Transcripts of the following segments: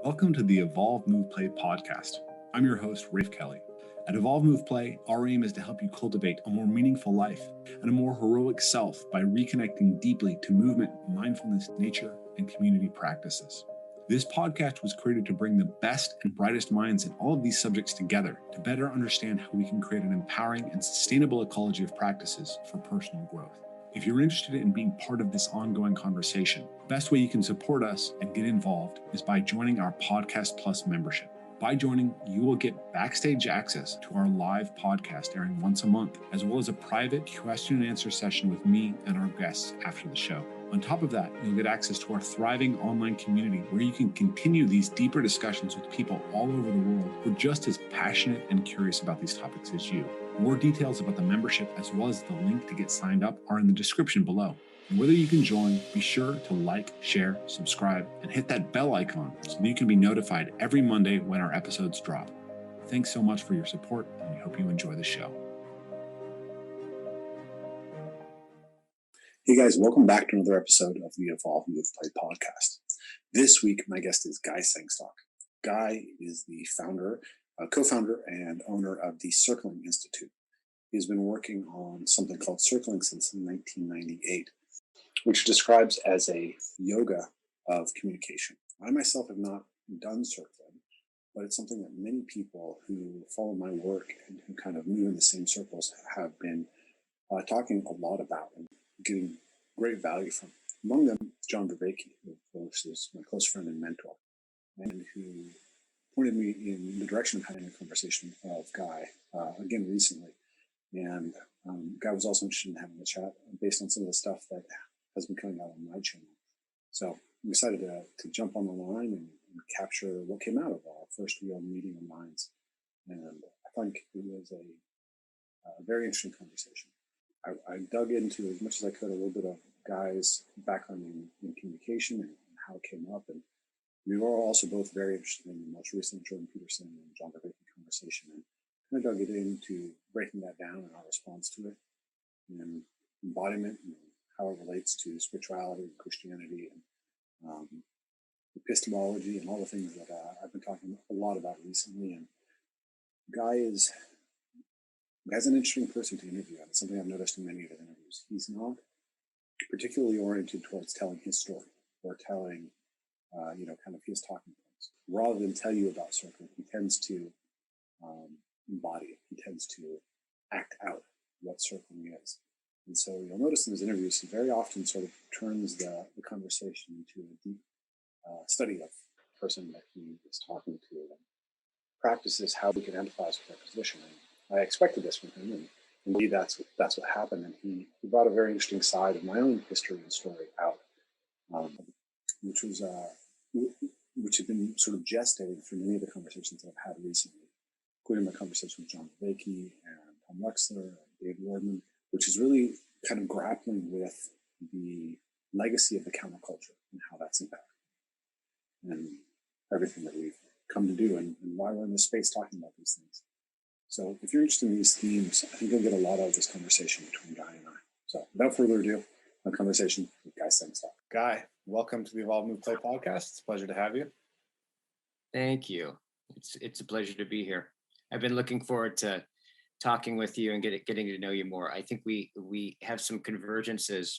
Welcome to the Evolve, Move, Play podcast. I'm your host, Rafe Kelley. At Evolve, Move, Play, our aim is to help you cultivate a more meaningful life and a more heroic self by reconnecting deeply to movement, mindfulness, nature, and community practices. This podcast was created to bring the best and brightest minds in all of these subjects together to better understand how we can create an empowering and sustainable ecology of practices for personal growth. If you're interested in being part of this ongoing conversation, the best way you can support us and get involved is by joining our Podcast Plus membership. By joining, you will get backstage access to our live podcast airing once a month, as well as a private question and answer session with me and our guests after the show. On top of that, you'll get access to our thriving online community where you can continue these deeper discussions with people all over the world who are just as passionate and curious about these topics as you. More details about the membership, as well as the link to get signed up, are in the description below. And whether you can join, be sure to like, share, subscribe, and hit that bell icon so that you can be notified every Monday when our episodes drop. Thanks so much for your support, and we hope you enjoy the show. Hey guys, welcome back to another episode of the Evolve, Move, Play podcast. This week, my guest is Guy Sengstock. Guy is the co-founder and owner of the Circling Institute. He's been working on something called circling since 1998, which describes as a yoga of communication. I myself have not done circling, but it's something that many people who follow my work and who kind of move in the same circles have been talking a lot about and getting great value from. Among them, John Vervaeke, who of course is my close friend and mentor, and who pointed me in the direction of having a conversation of Guy again recently. And Guy was also interested in having a chat based on some of the stuff that has been coming out on my channel. So we decided to jump on the line and capture what came out of our first real meeting of minds. And I think it was a very interesting conversation. I dug into, as much as I could, a little bit of Guy's background in communication and how it came up. And we were also both very interested in the most recent Jordan Peterson and John Vervaeke conversation, and kind of dug it into breaking that down and our response to it, and embodiment and how it relates to spirituality and Christianity and epistemology and all the things that I've been talking a lot about recently. And Guy's an interesting person to interview, and it's something I've noticed in many of his interviews. He's not particularly oriented towards telling his story or telling kind of his talking points. Rather than tell you about circling, he tends to embody it. He tends to act out what circling is. And so you'll notice in his interviews, he very often sort of turns the conversation into a deep study of the person that he is talking to and practices how we can empathize with their position. And I expected this from him, and indeed that's what happened. And he brought a very interesting side of my own history and story out, which had been sort of gestating through many of the conversations that I've had recently, including my conversation with John Vervaeke and Tom Wexler and Dave Wardman, which is really kind of grappling with the legacy of the counterculture and how that's impacted and everything that we've come to do and why we're in this space talking about these things. So if you're interested in these themes, I think you'll get a lot out of this conversation between Guy and I. So without further ado, a conversation with Guy Sengstock. Guy, welcome to the Evolve, Move, Play podcast. It's a pleasure to have you. Thank you. It's a pleasure to be here. I've been looking forward to talking with you and getting to know you more. I think we have some convergences,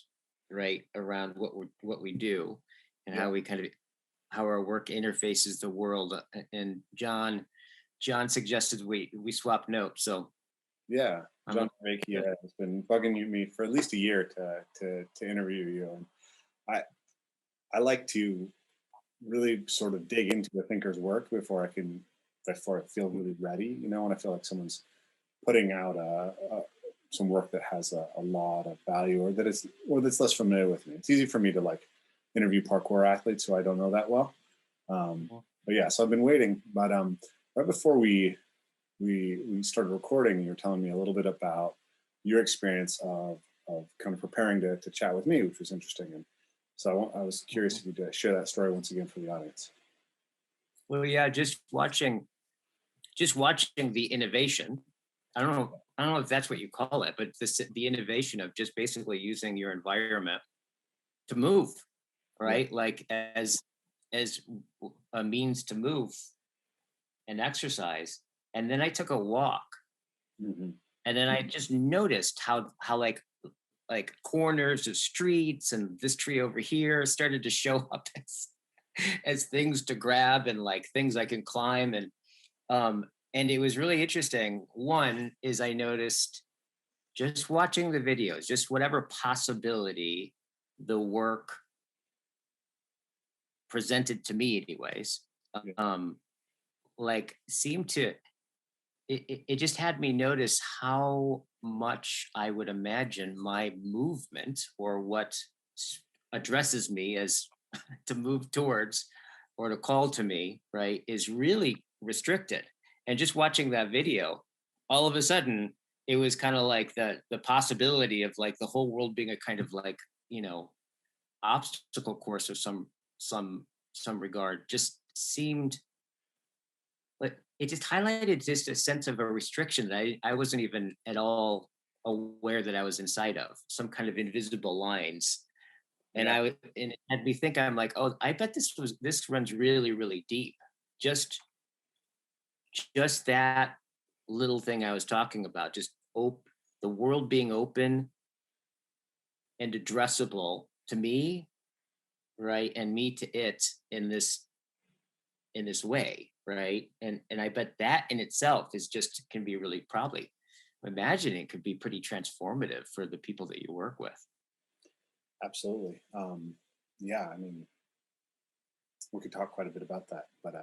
right, around what we do and how our work interfaces the world. And John suggested we swap notes. So yeah, John Vervaeke has been bugging me for at least a year to interview you, and I like to really sort of dig into the thinker's work before I feel really ready. When I feel like someone's putting out some work that has a lot of value or that's less familiar with me. It's easy for me to like interview parkour athletes who I don't know that well. But yeah, so I've been waiting. But right before we started recording, you were telling me a little bit about your experience of kind of preparing to chat with me, which was interesting. And so I was curious if you could share that story once again for the audience. Well, yeah, just watching the innovation. I don't know if that's what you call it, but the innovation of just basically using your environment to move, right? Yeah. Like as a means to move and exercise. And then I took a walk, Mm-hmm. and then I just noticed how like corners of streets and this tree over here started to show up as things to grab and like things I can climb. And it was really interesting. One is I noticed just watching the videos, just whatever possibility the work presented to me anyways, like seemed to, it just had me notice how much I would imagine my movement or what addresses me as to move towards or to call to me, right, is really restricted. And just watching that video, all of a sudden, it was kind of like the possibility of like the whole world being a kind of like, you know, obstacle course of some regard just seemed like it just highlighted just a sense of a restriction that I wasn't even at all aware that I was inside of, some kind of invisible lines. And and it had me think, I'm like, oh, I bet this runs really, really deep. Just that little thing I was talking about, just the world being open and addressable to me, right, and me to it in this way, right, and I bet that in itself is just can be really probably imagining it could be pretty transformative for the people that you work with. Absolutely. Yeah, I mean, we could talk quite a bit about that, but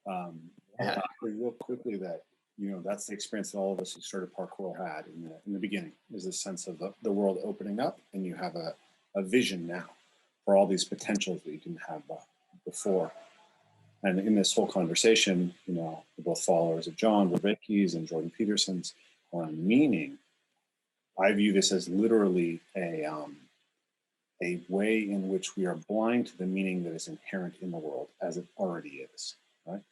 I'll say real quickly that, you know, that's the experience that all of us who started parkour had in the beginning, is a sense of the world opening up, and you have a vision now for all these potentials that you didn't have before. And in this whole conversation, you know, we're both followers of John Vervaeke's and Jordan Peterson's on meaning. I view this as literally a way in which we are blind to the meaning that is inherent in the world as it already is, right?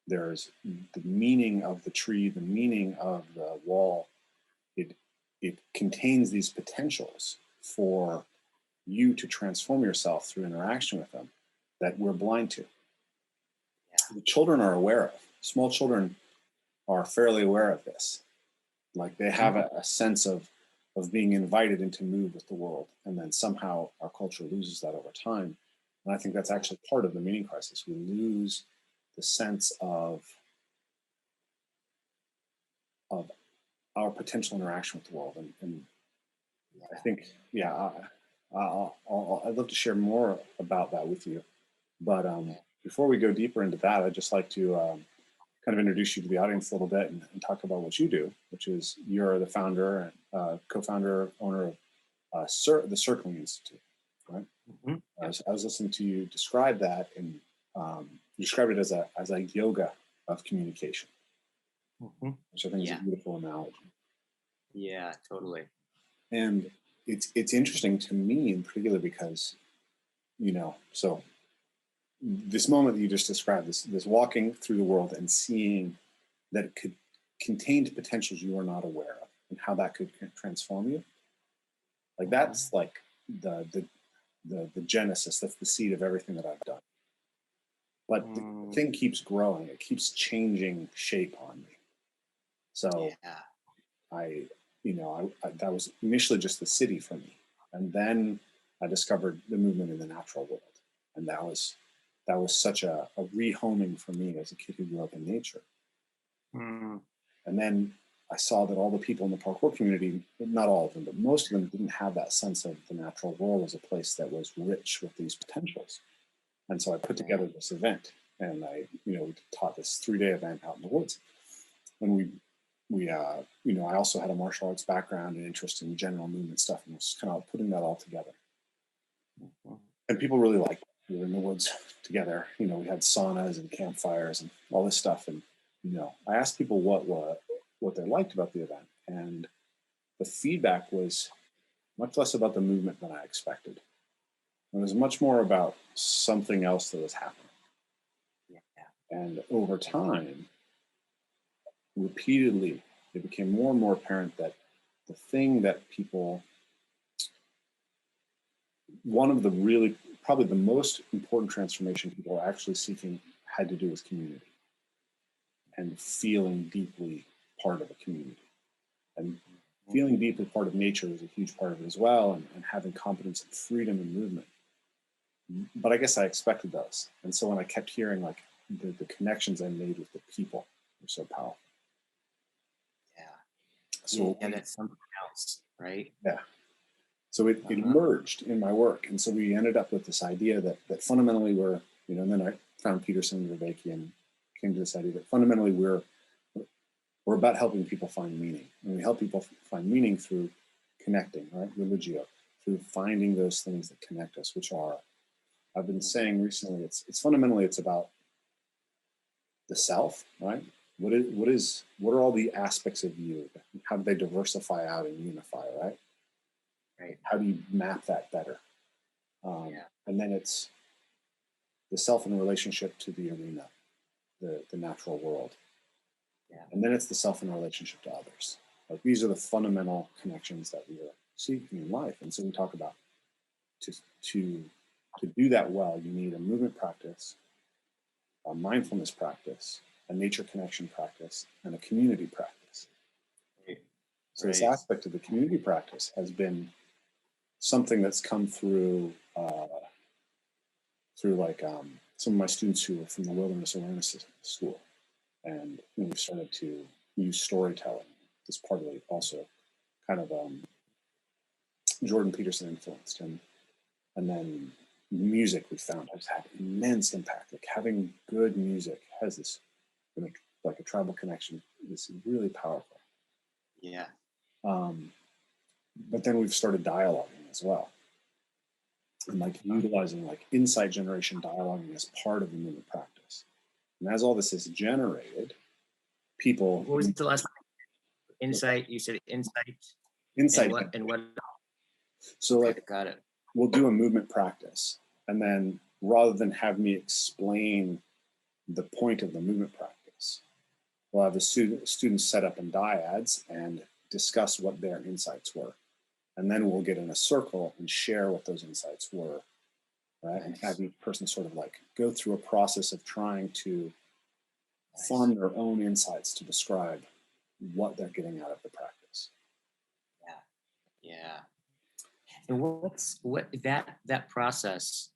There's the meaning of the tree, the meaning of the wall. It contains these potentials for you to transform yourself through interaction with them that we're blind to. Yeah. The children are aware of. Small children are fairly aware of this. Like they have a sense of being invited into move with the world, and then somehow our culture loses that over time. And I think that's actually part of the meaning crisis. We lose the sense of our potential interaction with the world, and I think, yeah, I'd love to share more about that with you. But before we go deeper into that, I'd just like to kind of introduce you to the audience a little bit and talk about what you do, which is you're the founder and co-founder, owner of the Circling Institute, right? Mm-hmm. I was listening to you describe that, and you described it as a yoga of communication, which I think is a beautiful analogy. Yeah, totally. And it's interesting to me in particular because, you know, so this moment that you just described, this walking through the world and seeing that it could contain potentials you are not aware of, and how that could transform you. Like that's like the genesis, that's the seed of everything that I've done. But the thing keeps growing, it keeps changing shape on me. So that was initially just the city for me, and then I discovered the movement in the natural world, and that was such a rehoming for me as a kid who grew up in nature. And then I saw that all the people in the parkour community, not all of them, but most of them, didn't have that sense of the natural world as a place that was rich with these potentials. And so I put together this event, and we taught this 3-day event out in the woods. And I also had a martial arts background and interest in general movement stuff, and was kind of putting that all together. And people really liked it. We were in the woods together. You know, we had saunas and campfires and all this stuff. And, you know, I asked people what they liked about the event. And the feedback was much less about the movement than I expected. It was much more about something else that was happening. And over time, repeatedly, it became more and more apparent that the thing that people one of the really, probably the most important transformation people are actually seeking had to do with community and feeling deeply part of a community. And feeling deeply part of nature is a huge part of it as well, and having competence and freedom and movement. But I guess I expected those. And so when I kept hearing like the connections I made with the people were so powerful. Yeah. So and that's something else, right? Yeah. So it emerged in my work. And so we ended up with this idea that fundamentally we're, and then I found Peterson and Rebecca and came to this idea that fundamentally we're about helping people find meaning. And we help people find meaning through connecting, right? Religio, through finding those things that connect us, which are, I've been saying recently, it's fundamentally, it's about the self, right? What are all the aspects of you? How do they diversify out and unify, right? Right. How do you map that better? And then it's the self in relationship to the arena, the natural world. Yeah. And then it's the self in relationship to others. Like these are the fundamental connections that we are seeking in life. And so we talk about to do that well, you need a movement practice, a mindfulness practice, a nature connection practice, and a community practice. Right. So this aspect of the community practice has been something that's come through like some of my students who are from the Wilderness Awareness School, and we've started to use storytelling. This partly also kind of Jordan Peterson influenced, and then music we found has had immense impact. Like having good music has this, like a tribal connection. This is really powerful. Yeah. But then we've started dialoguing as well, and like utilizing like insight generation dialoguing as part of the movement practice. And as all this is generated, people. What was the last insight? You said insight. Insight. And what? So like, got it. We'll do a movement practice, and then rather than have me explain the point of the movement practice, we'll have the students set up in dyads and discuss what their insights were. And then we'll get in a circle and share what those insights were, right? Nice. And have each person sort of like go through a process of trying to form their own insights to describe what they're getting out of the practice. Yeah. Yeah. And what that process,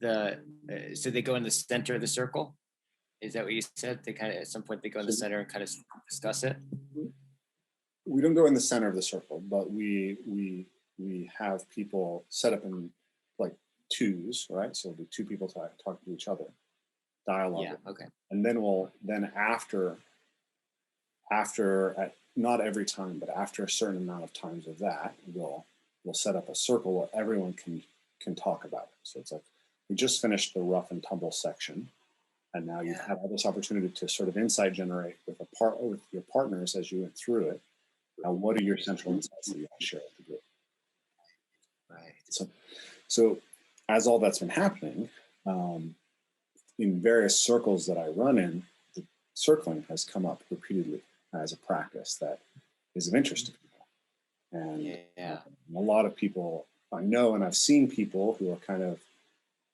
so they go in the center of the circle? Is that what you said? They kind of, at some point they go in the center and kind of discuss it? We don't go in the center of the circle, but we have people set up in like twos, right? So the two people talk to each other, dialogue. Yeah, okay. And then after at not every time, but after a certain amount of times of that, we'll set up a circle where everyone can talk about it. So it's like we just finished the rough and tumble section, and now you've had all this opportunity to sort of insight generate with your partners as you went through it. Now, what are your central insights that you want to share with the group? Right. So as all that's been happening, in various circles that I run in, the circling has come up repeatedly as a practice that is of interest to people. And a lot of people I know, and I've seen people who are kind of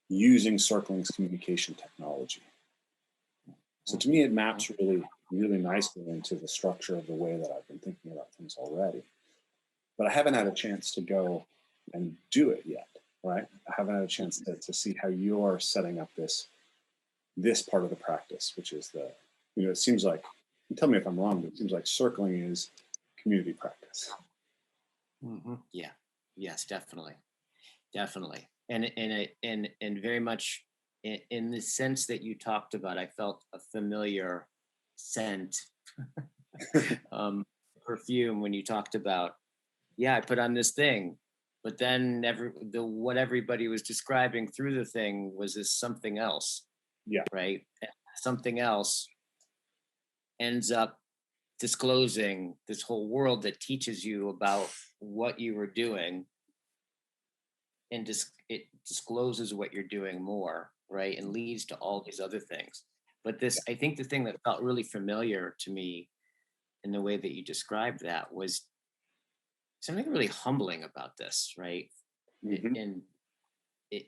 using circling as communication technology. So to me, it maps really, really nicely into the structure of the way that I've been thinking about things already. But I haven't had a chance to go and do it yet, right? I haven't had a chance to see how you're setting up this part of the practice, which is it seems like, tell me if I'm wrong, but it seems like circling is community practice. Mm-hmm. Yeah. Yes, definitely. And very much in the sense that you talked about, I felt a familiar scent, perfume when you talked about, I put on this thing, but then what everybody was describing through the thing was this something else. Yeah. Right. Something else ends up disclosing this whole world that teaches you about what you were doing, and it discloses what you're doing more, right, and leads to all these other things. But I think the thing that felt really familiar to me in the way that you described that was something really humbling about this, right? Mm-hmm. And it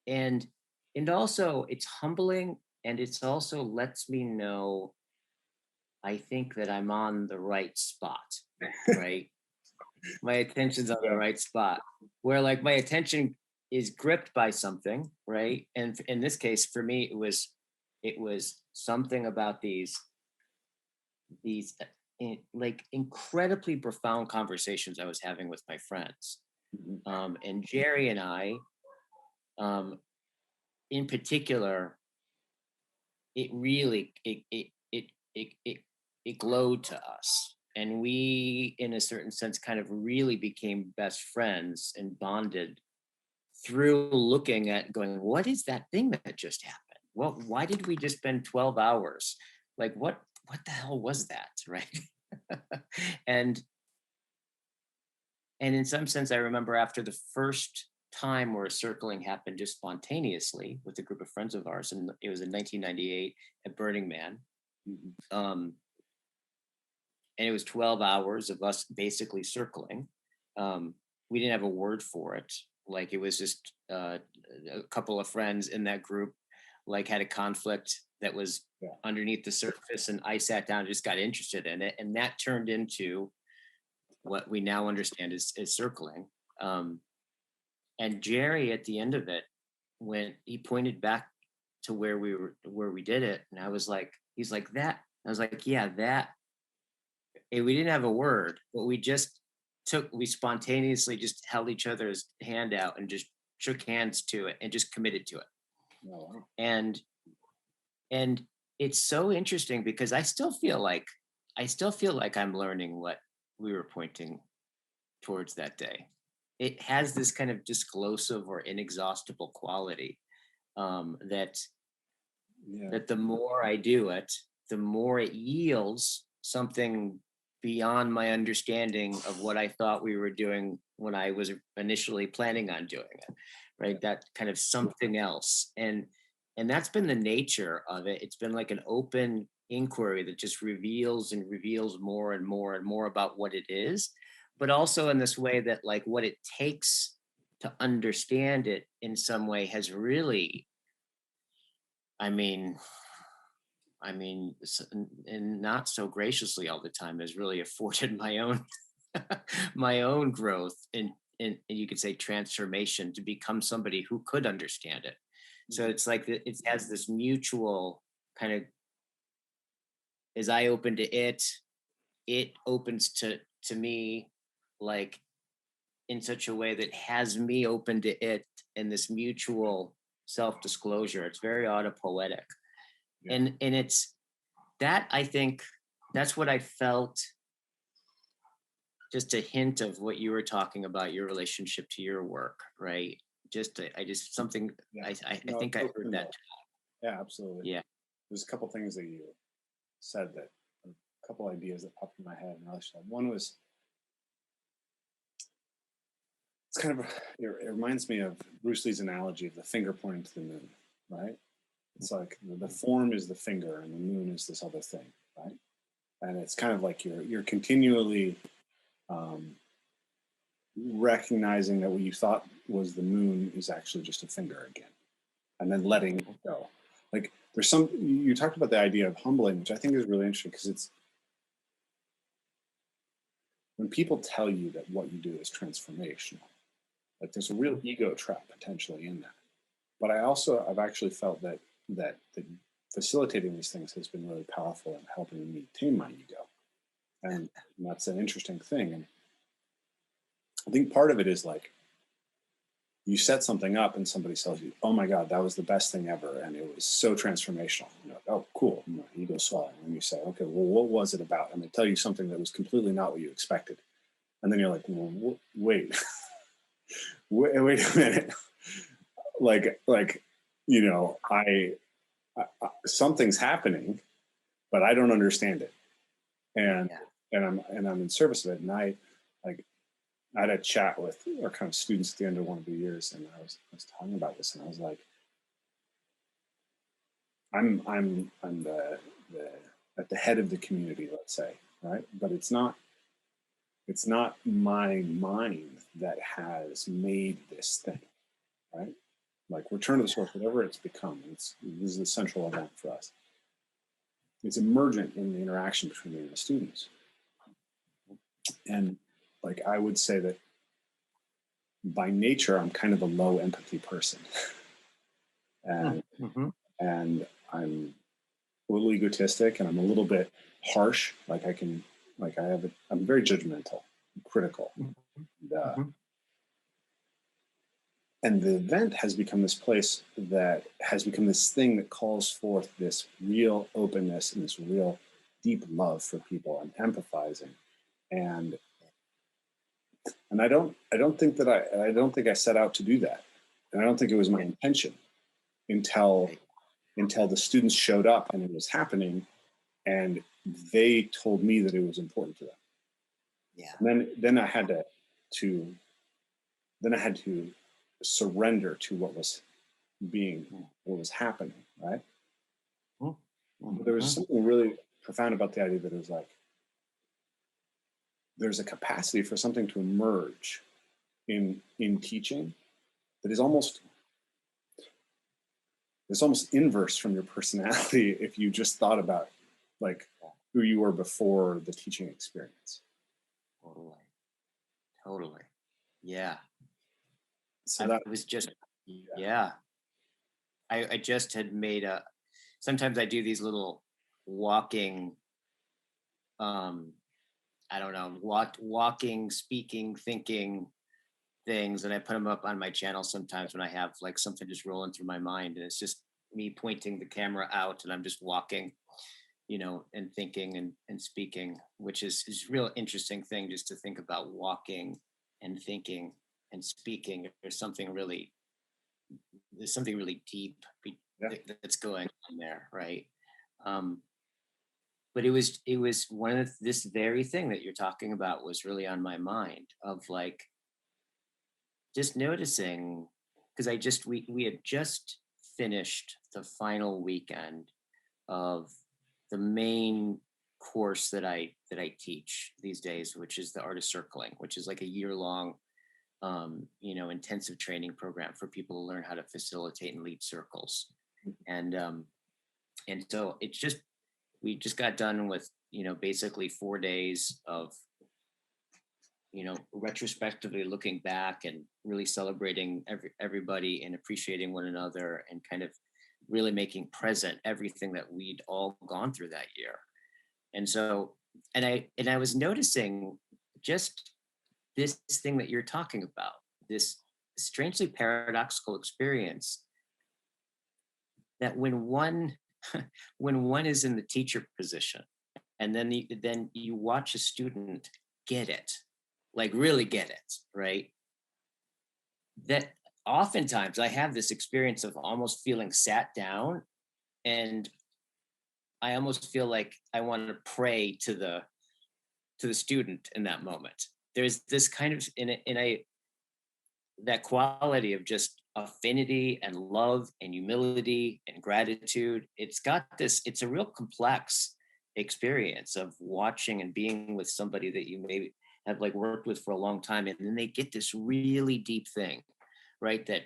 and also it's humbling, and it's also lets me know, I think, that I'm on the right spot, right? My attention's on the right spot, where like my attention is gripped by something, right? And in this case, for me, it was something about these like incredibly profound conversations I was having with my friends. And Jerry and I, in particular, it really it glowed to us, and we, in a certain sense, kind of really became best friends and bonded through looking at going, what is that thing that just happened? Well, why did we just spend 12 hours? Like, what the hell was that? Right. and and in some sense, I remember after the first time where circling happened just spontaneously with a group of friends of ours, and it was in 1998 at Burning Man. And it was 12 hours of us basically circling. We didn't have a word for it. Like, it was just a couple of friends in that group, like, had a conflict that was underneath the surface, and I sat down and just got interested in it, and that turned into what we now understand is circling. And Jerry, at the end of it, when he pointed back to where we did it, and I was like, he's like, that. I was like, yeah, that. And we didn't have a word, but we spontaneously just held each other's hand out and just shook hands to it and just committed to it. Oh, wow. And it's so interesting because I still feel like I'm learning what we were pointing towards that day. It has this kind of disclosive or inexhaustible quality, that the more I do it, the more it yields something beyond my understanding of what I thought we were doing when I was initially planning on doing it, right? That kind of something else. And that's been the nature of it. It's been like an open inquiry that just reveals and reveals more and more and more about what it is, but also in this way that, like, what it takes to understand it in some way has really, I mean, and not so graciously all the time, has really afforded my own my own growth and you could say transformation to become somebody who could understand it. So it's like it has this mutual kind of, as I open to it, it opens to me, like, in such a way that has me open to it, and this mutual self-disclosure. It's very autopoetic. And it's that, I think that's what I felt, just a hint of what you were talking about, your relationship to your work, right? I just something, I think I heard that. Yeah, absolutely. Yeah. There's a couple things that you said, that a couple ideas that popped in my head in relation to that. One was, it's kind of, it reminds me of Bruce Lee's analogy of the finger pointing to the moon, right? It's like the form is the finger and the moon is this other thing, right? And it's kind of like you're continually recognizing that what you thought was the moon is actually just a finger again, and then letting it go. Like, there's some, you talked about the idea of humbling, which I think is really interesting, because it's when people tell you that what you do is transformational, like, there's a real ego trap potentially in that. But I've actually felt that facilitating these things has been really powerful in helping me tame my ego. And that's an interesting thing. And I think part of it is, like, you set something up and somebody tells you, oh my God, that was the best thing ever, and it was so transformational. You're like, oh, cool. And your ego swelling. And you say, okay, well, what was it about? And they tell you something that was completely not what you expected. And then you're like, well, wait, wait a minute. like, I something's happening, but I don't understand it. And I'm in service of it. And I had a chat with our kind of students at the end of one of the years, and I was talking about this, and I was like, I'm the at the head of the community, let's say, right? But it's not It's not my mind that has made this thing, right? Like return to the source, whatever it's become. This is the central event for us. It's emergent in the interaction between me and the students. And like I would say that by nature, I'm kind of a low empathy person. and and I'm a little egotistic, and I'm a little bit harsh. I'm very judgmental, critical. And the event has become this place that has become this thing that calls forth this real openness and this real deep love for people and empathizing. And I don't think I set out to do that. And I don't think it was my intention until the students showed up and it was happening, and they told me that it was important to them. Yeah. And then I had to surrender to what was happening, right? But there was something really profound about the idea that it was like there's a capacity for something to emerge in teaching that is almost inverse from your personality if you just thought about like who you were before the teaching experience. Totally. Yeah. So I just had made sometimes I do these little walking, walking, speaking, thinking things, and I put them up on my channel sometimes when I have like something just rolling through my mind, and it's just me pointing the camera out and I'm just walking, and thinking and speaking, which is a real interesting thing just to think about walking and thinking and speaking. There's something really deep that's going on there, right? But it was one of this very thing that you're talking about was really on my mind, of like just noticing, because we had just finished the final weekend of the main course that I teach these days, which is the Art of Circling, which is like a year-long intensive training program for people to learn how to facilitate and lead circles. And so we just got done with, basically 4 days of, retrospectively looking back and really celebrating everybody and appreciating one another and kind of really making present everything that we'd all gone through that year. And so, and I was noticing just this thing that you're talking about, this strangely paradoxical experience that when one is in the teacher position and then you watch a student get it, like really get it, right? That oftentimes I have this experience of almost feeling sat down, and I almost feel like I want to pray to the student in that moment. There's this kind of that quality of just affinity and love and humility and gratitude. It's a real complex experience of watching and being with somebody that you maybe have like worked with for a long time, and then they get this really deep thing, right? That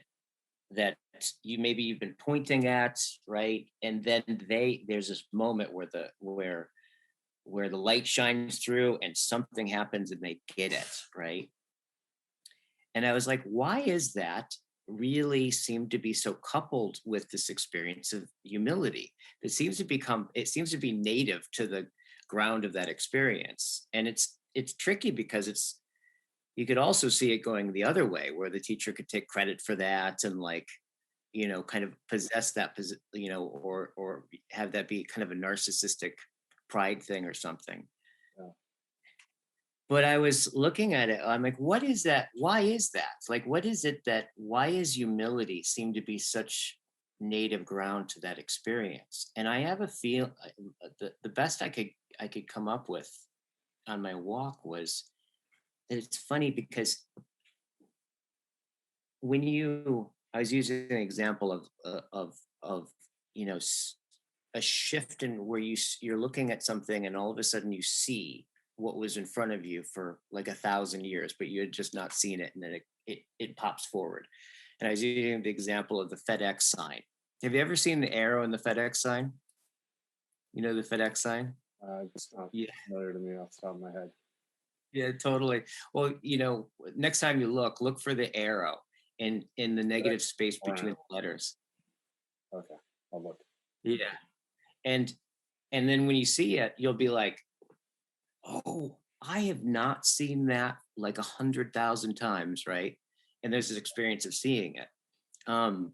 you've been pointing at, right? And then there's this moment where the light shines through and something happens and they get it, right? And I was like, why is that really seem to be so coupled with this experience of humility? It seems to be native to the ground of that experience. And it's tricky because you could also see it going the other way, where the teacher could take credit for that and like, kind of possess that, or have that be kind of a narcissistic pride thing or something. Yeah. But I was looking at it, I'm like, what is that? Why is that? Like, what is it why is humility seem to be such native ground to that experience? And I have a feel, the best I could come up with on my walk was that it's funny because I was using an example of a shift in where you're looking at something and all of a sudden you see what was in front of you for like 1,000 years, but you had just not seen it, and then it pops forward. And I was using the example of the FedEx sign. Have you ever seen the arrow in the FedEx sign? You know the FedEx sign? It's not familiar to me off the top of my head. Yeah, totally. Well, next time you look for the arrow in the negative space between the letters. Okay, I'll look. Yeah. And then when you see it, you'll be like, oh, I have not seen that like 100,000 times, right? And there's this experience of seeing it. And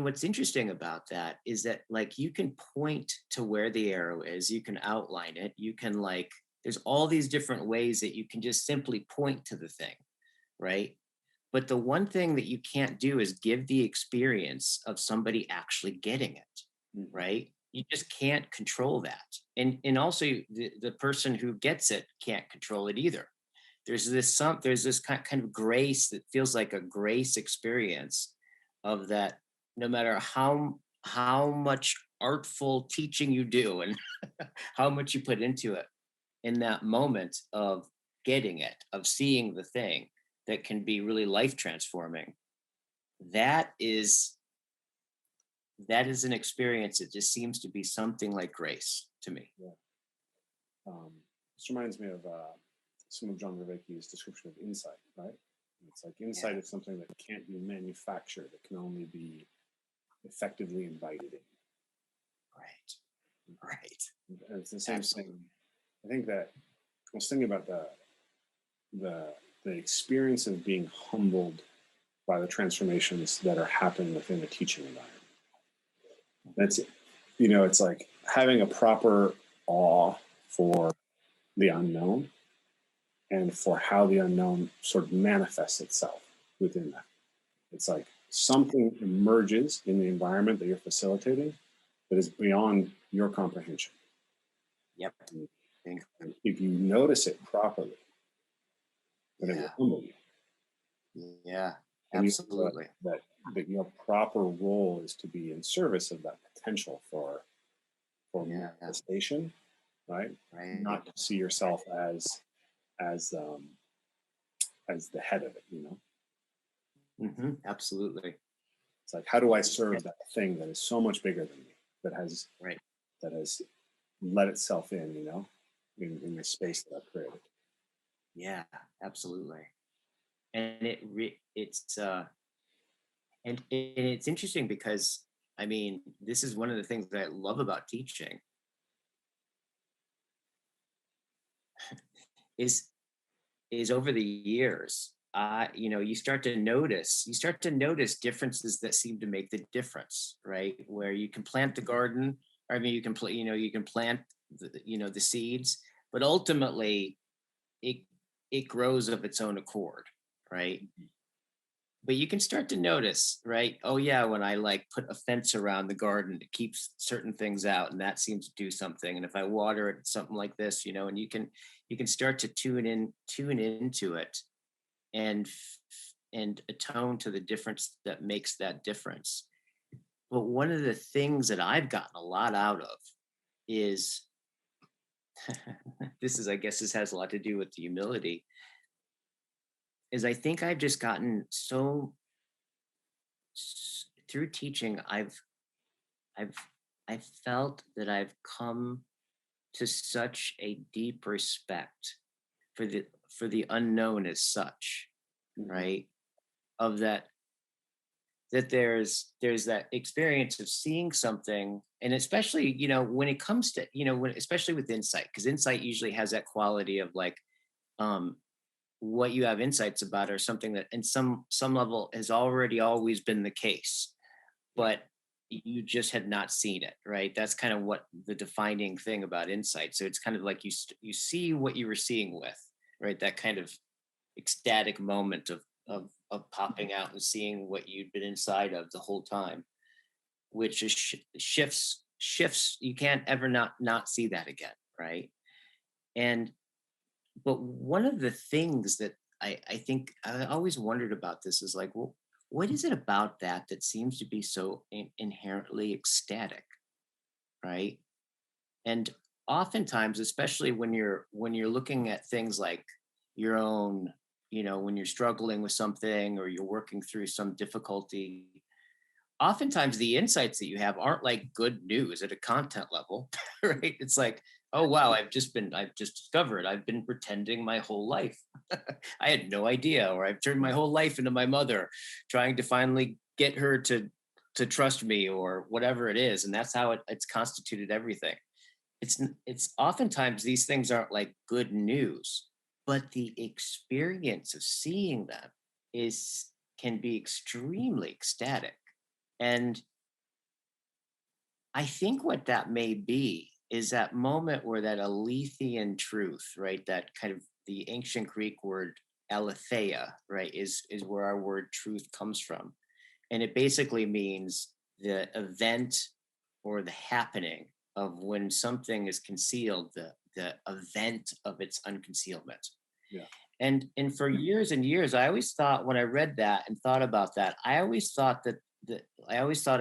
what's interesting about that is that like you can point to where the arrow is, you can outline it, you can there's all these different ways that you can just simply point to the thing, right? But the one thing that you can't do is give the experience of somebody actually getting it, right? You just can't control that. And also the person who gets it can't control it either. There's this kind of grace that feels like a grace experience of that, no matter how much artful teaching you do and how much you put into it, in that moment of getting it, of seeing the thing that can be really life transforming, that is an experience that just seems to be something like grace to me. Yeah. This reminds me of some of John Vervaeke's description of insight, right? It's like insight is something that can't be manufactured. It can only be effectively invited in. Right. And it's the same thing. I think that I was thinking about the experience of being humbled by the transformations that are happening within a teaching environment. That's, it's like having a proper awe for the unknown and for how the unknown sort of manifests itself within that. It's like something emerges in the environment that you're facilitating that is beyond your comprehension. Yep. And if you notice it properly, then it will humble you. Yeah, absolutely. That your proper role is to be in service of that potential for manifestation, right? Not to see yourself as the head of it, Absolutely. It's like, how do I serve that thing that is so much bigger than me, that has let itself in the space that I've created. Yeah, absolutely. And it's interesting because I mean, this is one of the things that I love about teaching is over the years, you start to notice differences that seem to make the difference, right? Where you can plant the garden, or I mean, you can plant the seeds, but ultimately it grows of its own accord, right? But you can start to notice, right? Oh yeah, when I put a fence around the garden, it keeps certain things out, and that seems to do something. And if I water it, something like this, and you can start to tune into it, and attone to the difference that makes that difference. But one of the things that I've gotten a lot out of is this has a lot to do with the humility, is I think I've just gotten through teaching, I've felt that I've come to such a deep respect for the unknown as such, right? Of that there's that experience of seeing something, and especially when it comes to especially with insight, because insight usually has that quality of what you have insights about, or something that in some level has already always been the case, but you just had not seen it, right? That's kind of what the defining thing about insight. So it's kind of like you see what you were seeing with, right? That kind of ecstatic moment of popping out and seeing what you'd been inside of the whole time, which is shifts. You can't ever not see that again, right? But one of the things that I think I always wondered about this is well, what is it about that seems to be so inherently ecstatic, right? And oftentimes, especially when you're looking at things like your own, when you're struggling with something or you're working through some difficulty, oftentimes the insights that you have aren't like good news at a content level, right? It's like, oh wow, I've just discovered I've been pretending my whole life. I had no idea, or I've turned my whole life into my mother, trying to finally get her to trust me, or whatever it is. And that's how it's constituted everything. It's oftentimes these things aren't like good news, but the experience of seeing them can be extremely ecstatic. And I think what that may be is that moment where that Alethean truth, right? That kind of the ancient Greek word aletheia, right, is where our word truth comes from. And it basically means the event or the happening of when something is concealed, the event of its unconcealment. Yeah. And for years and years, I always thought, when I read that and thought about that, I always thought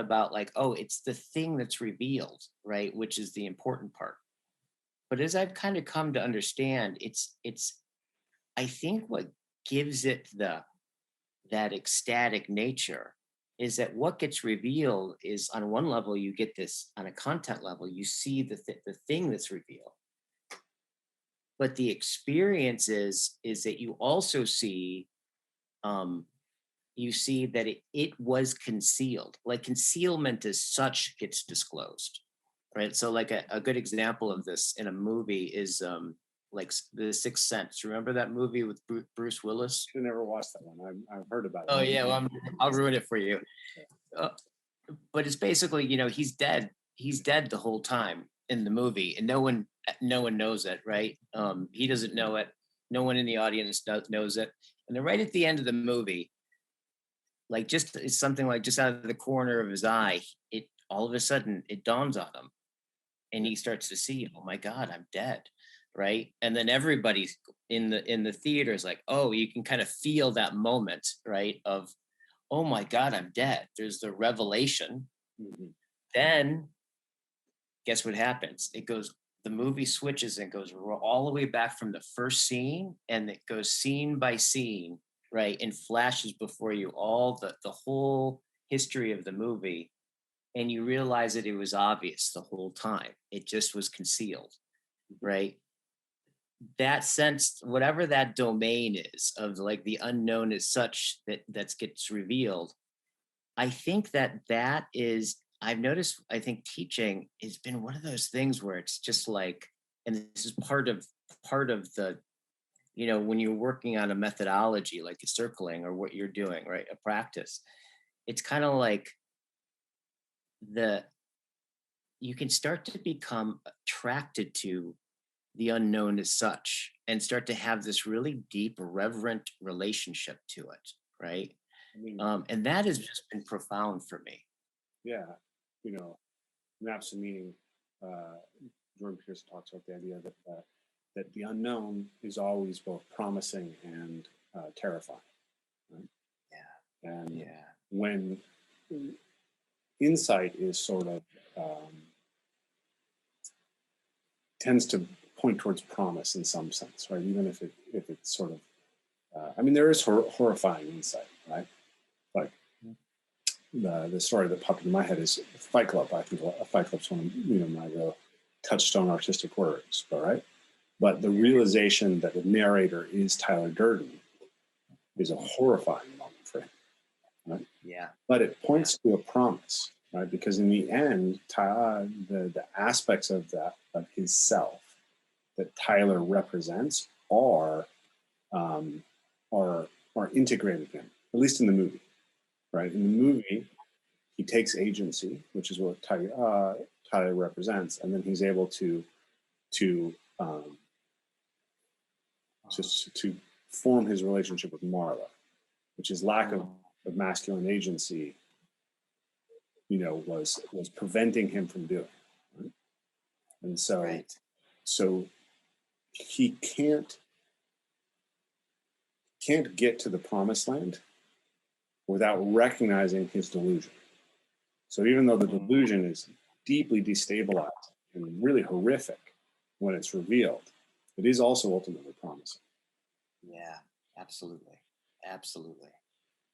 about like, oh, it's the thing that's revealed, right? Which is the important part. But as I've kind of come to understand, it's I think what gives it that ecstatic nature is that what gets revealed is, on one level, you get this, on a content level, you see the thing that's revealed. But the experience is that you also see, that it was concealed. Like, concealment as such gets disclosed, right? So like a good example of this in a movie is like The Sixth Sense. Remember that movie with Bruce Willis? I never watched that one. I've heard about it. Oh yeah, well, I'll ruin it for you. But it's basically, he's dead. He's dead the whole time in the movie, and no one knows it, right? He doesn't know it. No one in the audience knows it. And then right at the end of the movie, like it's something like just out of the corner of his eye, it all of a sudden it dawns on him, and he starts to see, oh my God, I'm dead, right? And then everybody's in the theater is like, oh, you can kind of feel that moment, right? Of, oh my God, I'm dead. There's the revelation. Mm-hmm. Then guess what happens? The movie switches and goes all the way back from the first scene, and it goes scene by scene, right? And flashes before you all the whole history of the movie. And you realize that it was obvious the whole time. It just was concealed, right? That sense, whatever that domain is of like the unknown as such that gets revealed, I think that is, I've noticed, I think teaching has been one of those things where it's just like, and this is part of the, when you're working on a methodology like a circling or what you're doing, right? A practice, it's kind of like you can start to become attracted to the unknown as such and start to have this really deep, reverent relationship to it, right? I mean, and that has just been profound for me. Yeah, maps of meaning. Jordan Peterson talks about the idea that the unknown is always both promising and terrifying. Right? Yeah, and when insight is sort of tends to point towards promise in some sense, right? Even if it's sort of, there is horrifying insight, right? Like the story that popped into my head is Fight Club. I think Fight Club's one of my real touchstone artistic works, but the realization that the narrator is Tyler Durden is a horrifying moment for him, right? Yeah. But it points to a promise, right? Because in the end, the aspects of his self that Tyler represents are integrated in, at least in the movie, right? In the movie, he takes agency, which is what Tyler represents, and then he's able to form his relationship with Marla, which is lack of masculine agency, was preventing him from doing, right? And so he can't get to the promised land without recognizing his delusion. So even though the delusion is deeply destabilizing and really horrific, when it's revealed, it is also ultimately promising. Yeah, absolutely. Absolutely.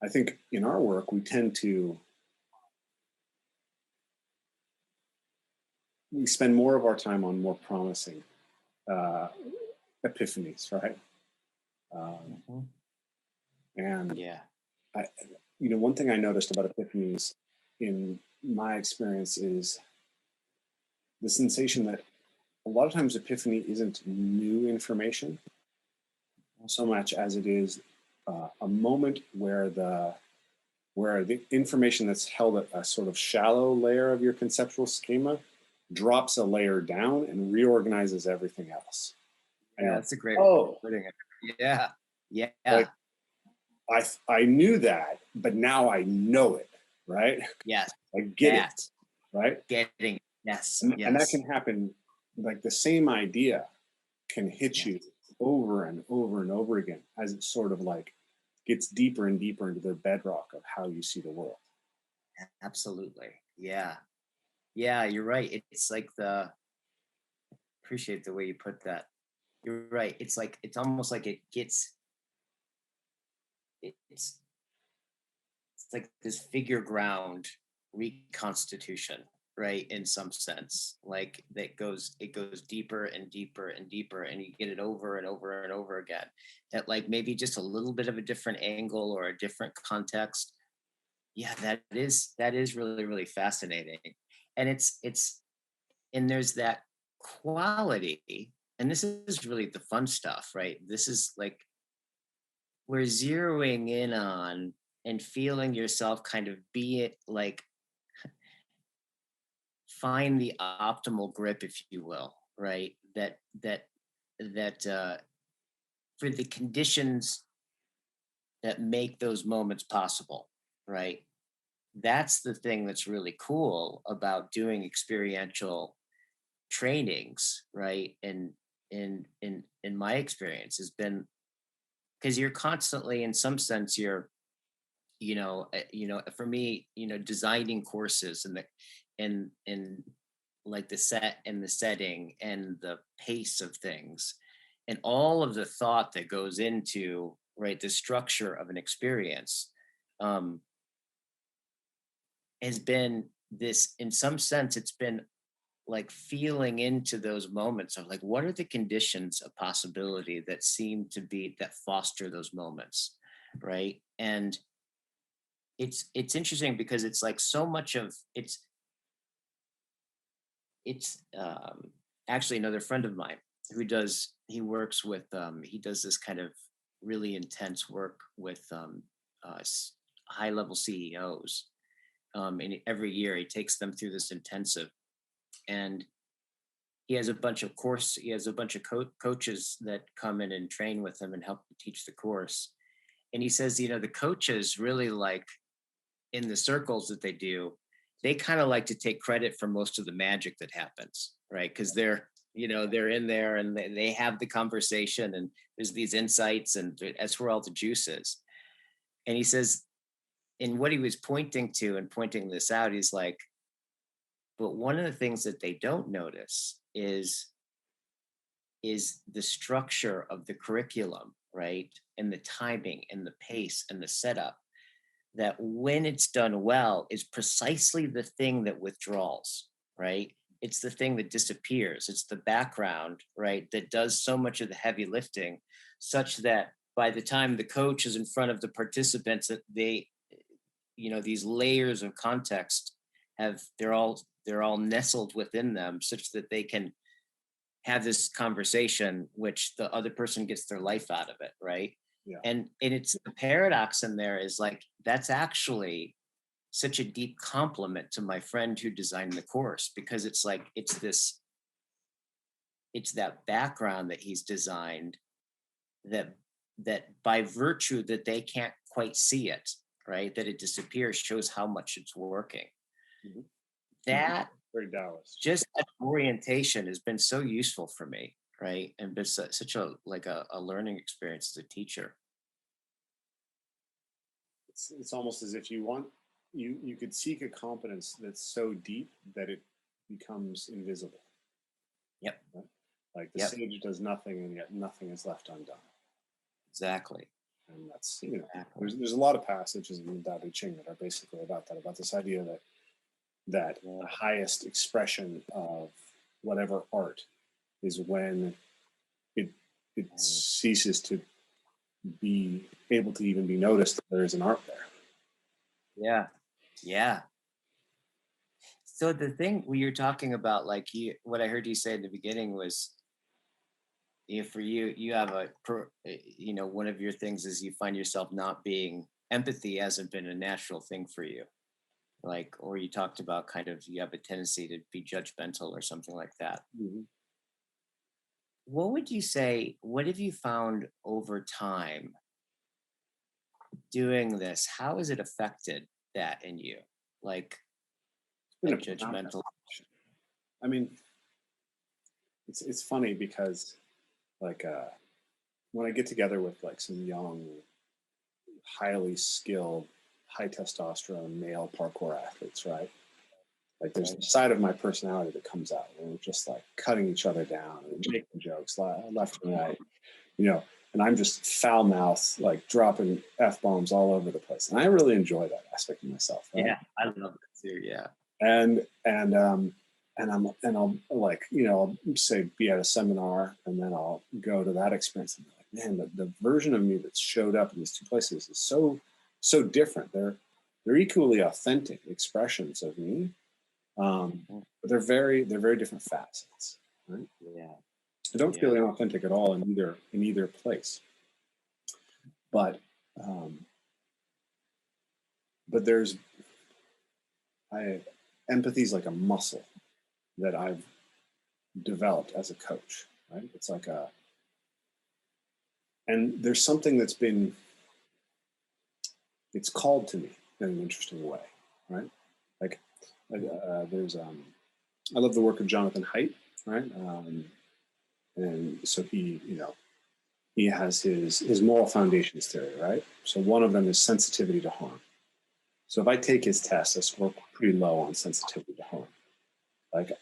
I think in our work, we spend more of our time on more promising epiphanies, right? And yeah, one thing I noticed about epiphanies in my experience is the sensation that a lot of times epiphany isn't new information so much as it is a moment where the information that's held at a sort of shallow layer of your conceptual schema drops a layer down and reorganizes everything else. Yeah, that's a great way of putting it. Yeah. Yeah. Like, I knew that, but now I know it, right? Yes. I get it, right? Getting it. Yes. And that can happen, like the same idea can hit you over and over and over again as it sort of like gets deeper and deeper into the bedrock of how you see the world. Absolutely. Yeah. Yeah, you're right. It's like appreciate the way you put that. You're right. It's almost like it's like this figure ground reconstitution, right? In some sense, like it goes deeper and deeper and deeper, and you get it over and over and over again. At like maybe just a little bit of a different angle or a different context. Yeah, that is really, really fascinating. And and there's that quality, and this is really the fun stuff, right? This is like we're zeroing in on and feeling yourself kind of be it like find the optimal grip, if you will, right? That for the conditions that make those moments possible, right? That's the thing that's really cool about doing experiential trainings, right? And in my experience has been because you're constantly, in some sense, you're for me, designing courses and like the set and the setting and the pace of things and all of the thought that goes into right the structure of an experience has been this, in some sense it's been like feeling into those moments of like what are the conditions of possibility that seem to be that foster those moments, right? And it's interesting because it's like so much of it's actually another friend of mine who he works with he does this kind of really intense work with high level CEOs and every year he takes them through this intensive, and he has a bunch of coaches that come in and train with him and help teach the course. And he says, the coaches really like in the circles that they do, they kind of like to take credit for most of the magic that happens, right? Because they're in there and they have the conversation and there's these insights and that's where all the juice is. And he says, and what he was pointing to and pointing this out, he's like, but one of the things that they don't notice is the structure of the curriculum, right? And the timing and the pace and the setup, that when it's done well is precisely the thing that withdraws, right? It's the thing that disappears. It's the background, right? That does so much of the heavy lifting such that by the time the coach is in front of the participants, that they, these layers of context they're all nestled within them such that they can have this conversation, which the other person gets their life out of it, right? Yeah. And it's the paradox in there is like, that's actually such a deep compliment to my friend who designed the course, because it's like, it's that background that he's designed that by virtue that they can't quite see it, right? That it disappears shows how much it's working. Mm-hmm. That very Taoist. Just that orientation has been so useful for me, right? And been such a learning experience as a teacher. It's almost as if you could seek a competence that's so deep that it becomes invisible. Yep. Like the sage does nothing, and yet nothing is left undone. Exactly. And that's, there's a lot of passages in the Tao Te Ching that are basically about that, about this idea that the highest expression of whatever art is when it ceases to be able to even be noticed that there is an art there. Yeah. So the thing when you're talking about, like, what I heard you say at the beginning was, for you have one of your things is you find yourself not being, empathy hasn't been a natural thing for you. Like, or you talked about kind of, you have a tendency to be judgmental or something like that. Mm-hmm. What would you say, what have you found over time doing this? How has it affected that in you? Like, judgmental. I mean, it's funny because, like, when I get together with like some young, highly skilled, high testosterone male parkour athletes, right? Like, there's a side of my personality that comes out where we're just like cutting each other down and making jokes left and right, and I'm just foul mouthed, like dropping F-bombs all over the place. And I really enjoy that aspect of myself. Right? Yeah, I love it too. Yeah. And I'll like, I'll say be at a seminar, and then I'll go to that experience and be like, man, the version of me that showed up in these two places is so different. They're equally authentic expressions of me. But they're very different facets, right? Yeah. I don't feel inauthentic at all in either place. But empathy is like a muscle that I've developed as a coach, right? It's like and there's something it's called to me in an interesting way, right? Like, there's I love the work of Jonathan Haidt, right? And so he has his moral foundations theory, right? So one of them is sensitivity to harm. So if I take his test, I score pretty low on sensitivity to harm. Like,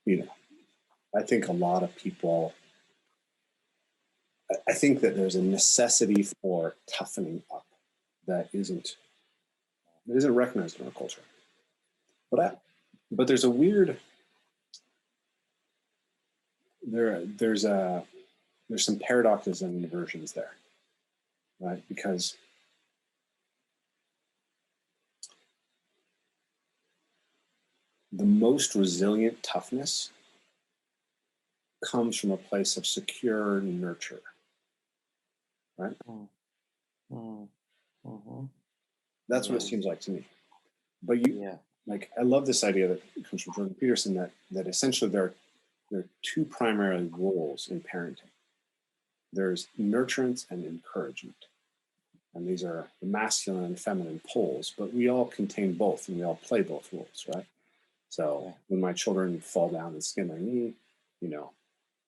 I think a lot of people, I think that there's a necessity for toughening up that isn't recognized in our culture. But there's a weird, there's some paradoxes and inversions there, right? Because the most resilient toughness comes from a place of secure nurture, right? Mm-hmm. That's what it seems like to me. But like, I love this idea that comes from Jordan Peterson that essentially there are two primary roles in parenting. There's nurturance and encouragement. And these are the masculine and feminine poles, but we all contain both, and we all play both roles, right? So when my children fall down and skin their knee,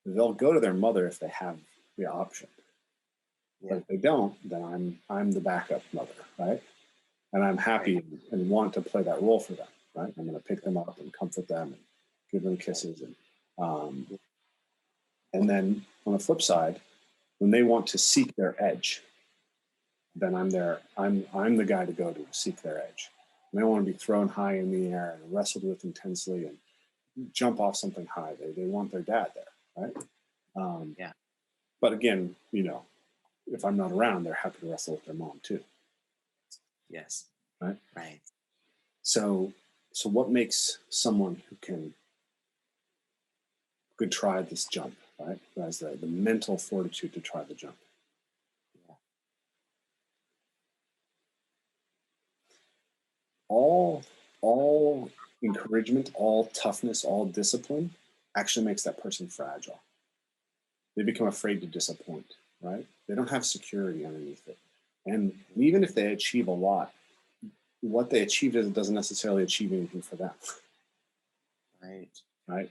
they'll go to their mother if they have the option. But if they don't, then I'm the backup mother, right? And I'm happy and want to play that role for them, right? I'm going to pick them up and comfort them and give them kisses. And then on the flip side, when they want to seek their edge, then I'm the guy to go to seek their edge. And they want to be thrown high in the air and wrestled with intensely and jump off something high. They want their dad there, right? But again, if I'm not around, they're happy to wrestle with their mom too. Yes. Right. Right. So what makes someone who could try this jump, right? Who has the mental fortitude to try the jump? All encouragement, all toughness, all discipline actually makes that person fragile. They become afraid to disappoint, right? They don't have security underneath it. And even if they achieve a lot, what they achieved doesn't necessarily achieve anything for them. Right.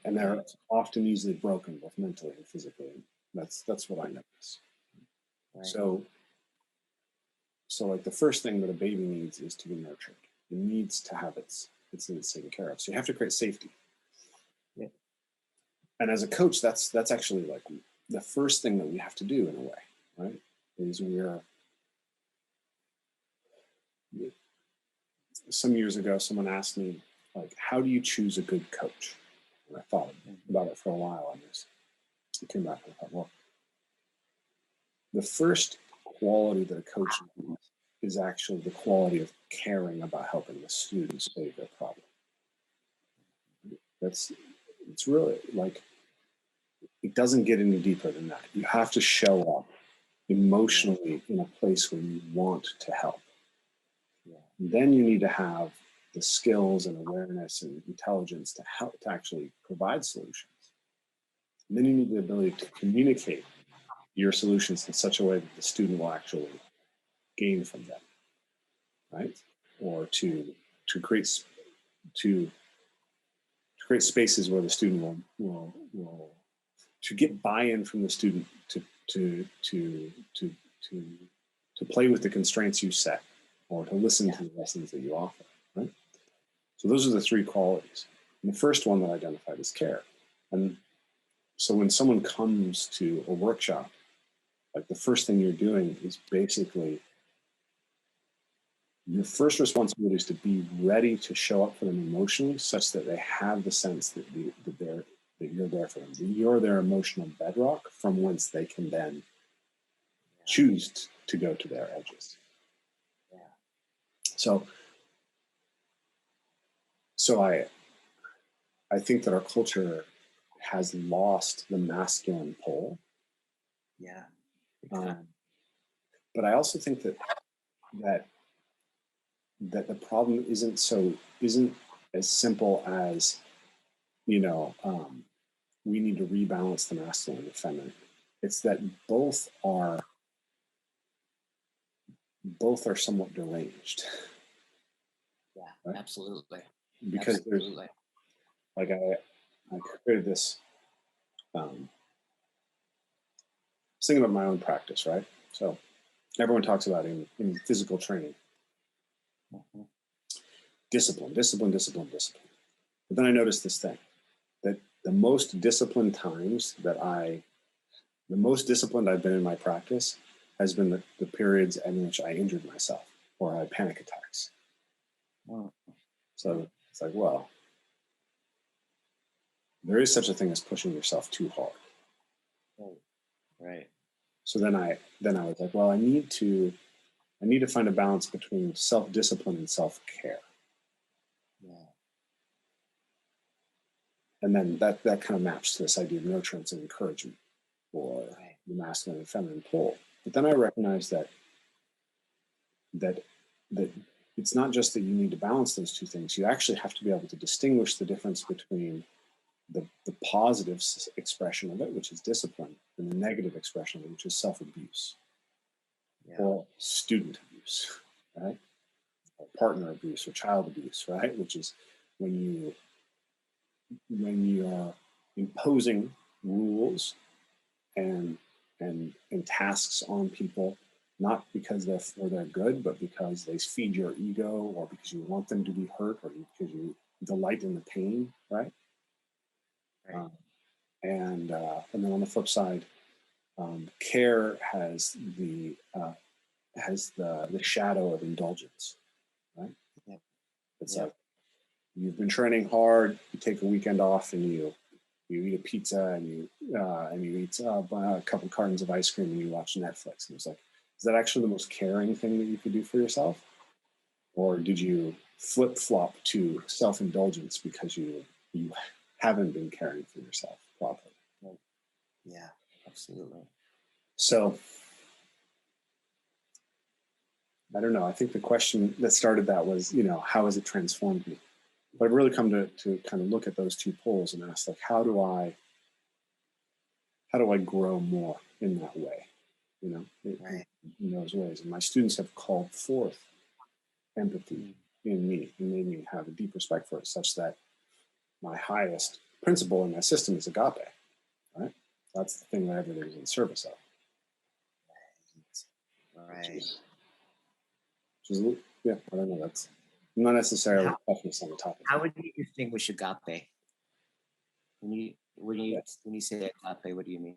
And they're often easily broken, both mentally and physically. And that's what I notice. Right. So like, the first thing that a baby needs is to be nurtured. It needs to have its needs taken care of. So you have to create safety. And as a coach, that's actually like the first thing that we have to do in a way, right? Is some years ago, someone asked me, like, how do you choose a good coach? And I thought about it for a while on this. I came back and I thought, well, the first quality that a coach needs is actually the quality of caring about helping the students solve their problem. It's really like, it doesn't get any deeper than that. You have to show up emotionally in a place where you want to help. And then you need to have the skills and awareness and intelligence to help to actually provide solutions. And then you need the ability to communicate your solutions in such a way that the student will actually gain from them, right? Or to create spaces where the student will to get buy-in from the student to play with the constraints you set, or to listen to the lessons that you offer, right? So those are the three qualities. And the first one that I identified is care. And so when someone comes to a workshop, like, the first thing you're doing is basically, your first responsibility is to be ready to show up for them emotionally, such that they have the sense that you're there for them. That you're their emotional bedrock from whence they can then choose to go to their edges. Yeah. So I think that our culture has lost the masculine pole. Yeah. But I also think that the problem isn't as simple as, we need to rebalance the masculine and the feminine. It's that both are somewhat deranged. Yeah, right? absolutely. Because absolutely. There's, like, I created this thing about my own practice, right? So everyone talks about in physical training, discipline. But then I noticed this thing, that the most disciplined I've been in my practice has been the periods in which I injured myself or I had panic attacks. So it's like, well, there is such a thing as pushing yourself too hard. Right. So then I was like, well, I need to find a balance between self-discipline and self-care. Yeah. And then that kind of maps to this idea of nurturance and encouragement, or the masculine and feminine pole. But then I recognized that it's not just that you need to balance those two things. You actually have to be able to distinguish the difference between the positive expression of it, which is discipline, and the negative expression of it, which is self-abuse, or student abuse, right? Or partner abuse or child abuse, right? Which is when you are imposing rules and tasks on people, not because they're for their good, but because they feed your ego, or because you want them to be hurt, or because you delight in the pain, right? And then on the flip side, care has the shadow of indulgence, right? It's like, you've been training hard, you take a weekend off, and you eat a pizza, and you eat a couple cartons of ice cream, and you watch Netflix. And it's like, is that actually the most caring thing that you could do for yourself? Or did you flip-flop to self-indulgence because you haven't been caring for yourself properly? Yeah, absolutely. So I don't know. I think the question that started that was, how has it transformed me? But I've really come to kind of look at those two poles and ask, like, how do I grow more in that way? In those ways. And my students have called forth empathy in me and made me have a deep respect for it, such that my highest principle in my system is agape, right? That's the thing that everything is in service of. Right. Which is, I don't know. That's not necessarily toughness on the topic. How would you distinguish agape? when you say agape, what do you mean?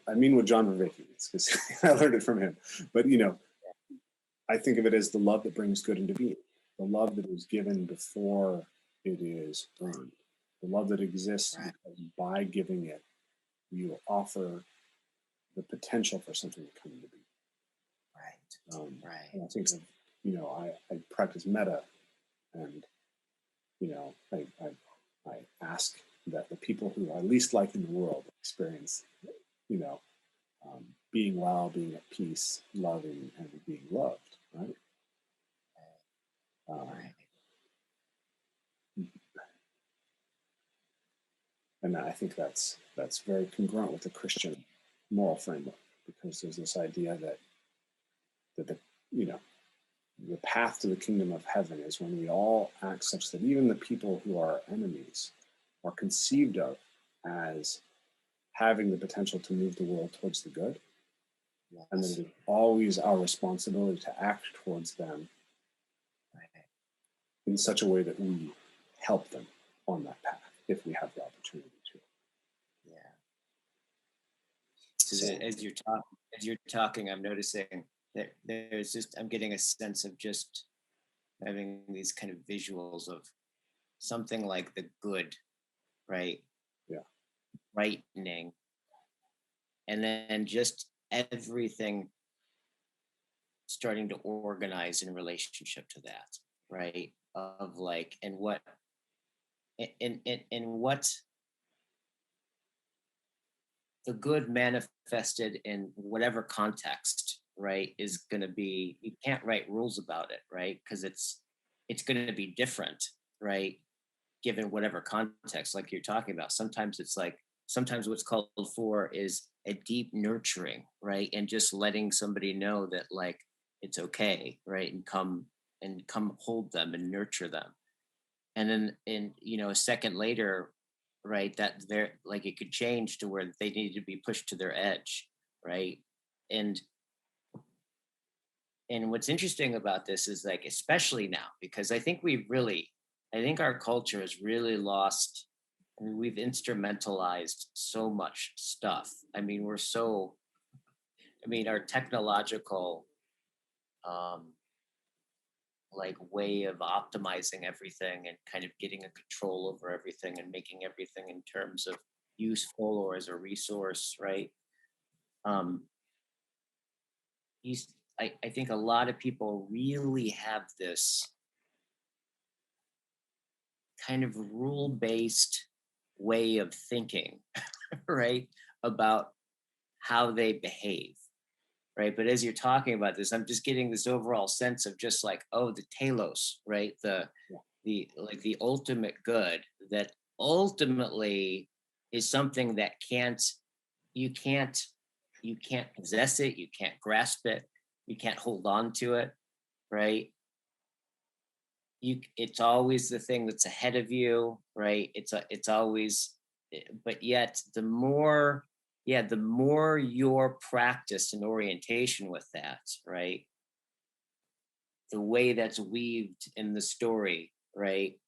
I mean what John Vervaeke means, because I learned it from him. But I think of it as the love that brings good into being, the love that is given before it is earned, the love that exists because by giving it, you offer the potential for something to come into being. Right. And I think of, I practice metta, and I ask that the people who I least like in the world experience, being well, being at peace, loving, and being loved, right? And I think that's very congruent with the Christian moral framework, because there's this idea that the path to the kingdom of heaven is when we all act such that even the people who are enemies are conceived of as having the potential to move the world towards the good. Yes. And that it is always our responsibility to act towards them in such a way that we help them on that path if we have the opportunity to. So as you're talking, I'm noticing that I'm getting a sense of just having these kind of visuals of something like the good, right? Yeah. Brightening. And then just everything starting to organize in relationship to that, right? Of like, and what the good manifested in whatever context, right, is going to be, you can't write rules about it, right? Because it's going to be different, right? Given whatever context, like you're talking about. Sometimes what's called for is a deep nurturing, right? And just letting somebody know that like, it's okay, right? And come hold them and nurture them. And then a second later, right, that they're like, it could change to where they need to be pushed to their edge, right? And what's interesting about this is like, especially now, because I think our culture has really lost, we've instrumentalized so much stuff. I mean, our technological like way of optimizing everything and kind of getting a control over everything and making everything in terms of useful or as a resource, right? I think a lot of people really have this kind of rule-based way of thinking, right? About how they behave, right? But as you're talking about this, I'm just getting this overall sense of just like, oh, the telos, right? The ultimate good that ultimately is something that you can't possess it, you can't grasp it, you can't hold on to it, right? It's always the thing that's ahead of you, right? It's always, but yet the more your practice and orientation with that, right? The way that's weaved in the story, right?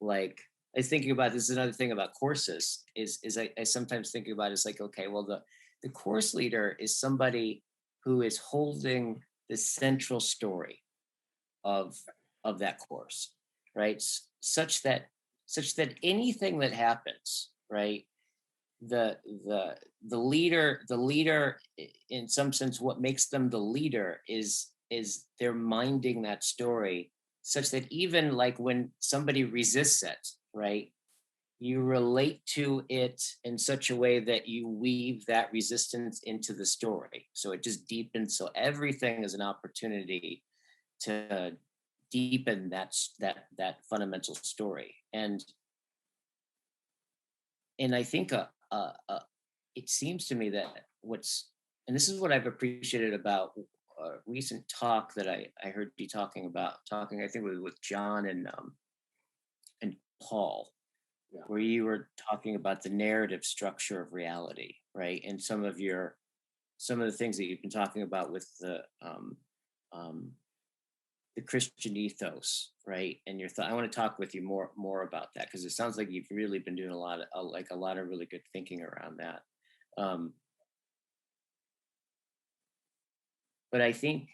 Like I was thinking about, this is another thing about courses is I sometimes think about it's like, okay, well, the course leader is somebody who is holding the central story of that course, right? Such that anything that happens, right? The leader in some sense, what makes them the leader is they're minding that story such that even like when somebody resists it, right, you relate to it in such a way that you weave that resistance into the story, so it just deepens, so everything is an opportunity to deepen that fundamental story. And I think it seems to me that and this is what I've appreciated about a recent talk that I heard you talking, I think it was with John and Paul, where you were talking about the narrative structure of reality, right? And some of the things that you've been talking about with the the Christian ethos, right? And your thought. I want to talk with you more about that, because it sounds like you've really been doing a lot of really good thinking around that. But I think,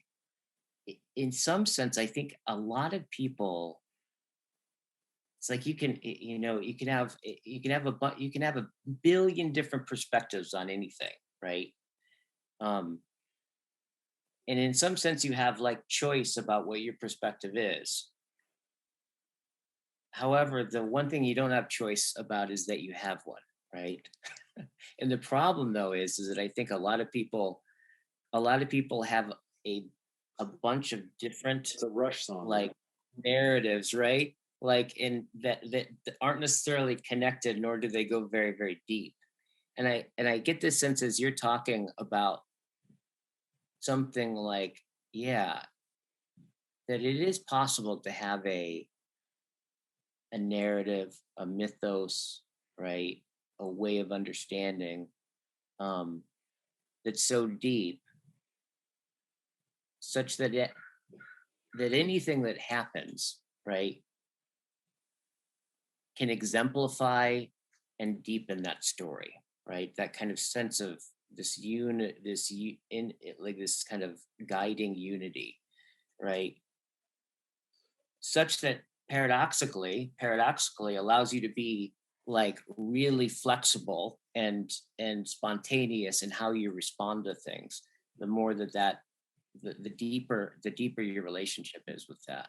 in some sense, I think a lot of people, it's like you can have a billion different perspectives on anything, right? And in some sense, you have like choice about what your perspective is. However, the one thing you don't have choice about is that you have one, right? And the problem, though, is that I think a lot of people have a bunch of different, It's a Rush song, like, narratives, right? Like, in that aren't necessarily connected, nor do they go very, very deep. And I get this sense as you're talking about something like, yeah, that it is possible to have a narrative, a mythos, right? A way of understanding that's so deep, such that that anything that happens, right, can exemplify and deepen that story, right? That kind of sense of this this kind of guiding unity, right? Such that paradoxically allows you to be like really flexible and spontaneous in how you respond to things. The more the deeper your relationship is with that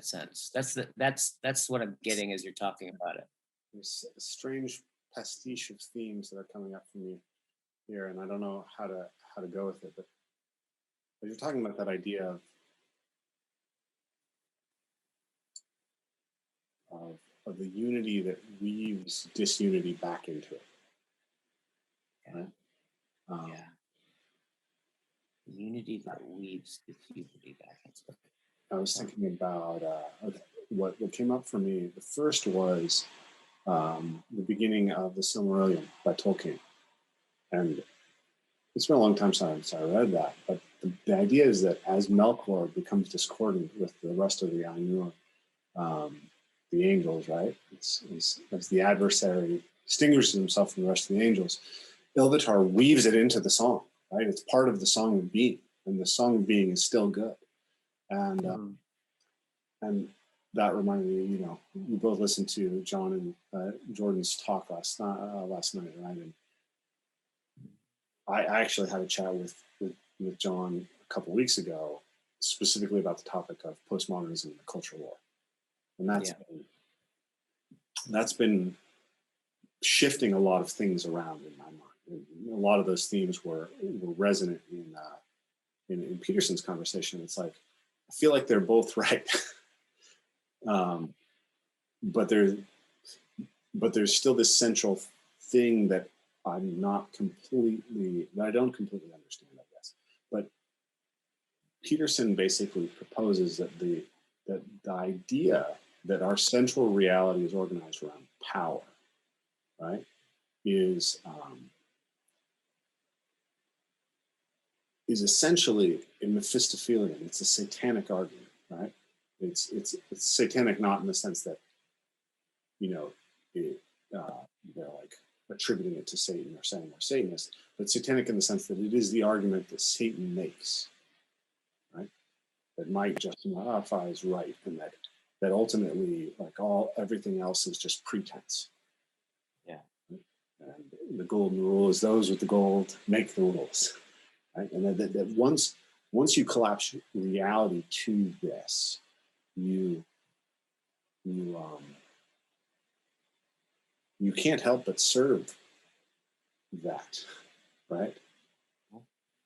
sense. That's what I'm getting as you're talking about it. There's a strange pastiche of themes that are coming up for me here, and I don't know how to go with it. But you're talking about that idea of the unity that weaves disunity back into it. Yeah. Right? Unity that weaves disunity back into it. I was thinking about what came up for me. The first was the beginning of the Silmarillion by Tolkien, and it's been a long time since I read that. But the idea is that as Melkor becomes discordant with the rest of the Ainur, the angels, right? As the adversary distinguishes himself from the rest of the angels, Ilúvatar weaves it into the song, right? It's part of the Song of Being, and the Song of Being is still good. And and that reminded me, we both listened to John and Jordan's talk last night, right? And I actually had a chat with John a couple of weeks ago, specifically about the topic of postmodernism and the culture war, and that's been shifting a lot of things around in my mind. And a lot of those themes were resonant in Peterson's conversation. It's like, I feel like they're both right. But there's still this central thing that I don't completely understand, I guess. But Peterson basically proposes that the idea that our central reality is organized around power, right, is essentially a Mephistophelian. It's a satanic argument, right? It's satanic, not in the sense that they're like attributing it to Satan or saying we're Satanists, but satanic in the sense that it is the argument that Satan makes, right? That might justify is right, and that ultimately, like everything else is just pretense. Yeah. And the golden rule is those with the gold make the rules, right? And that once you collapse reality to this, you can't help but serve that, right?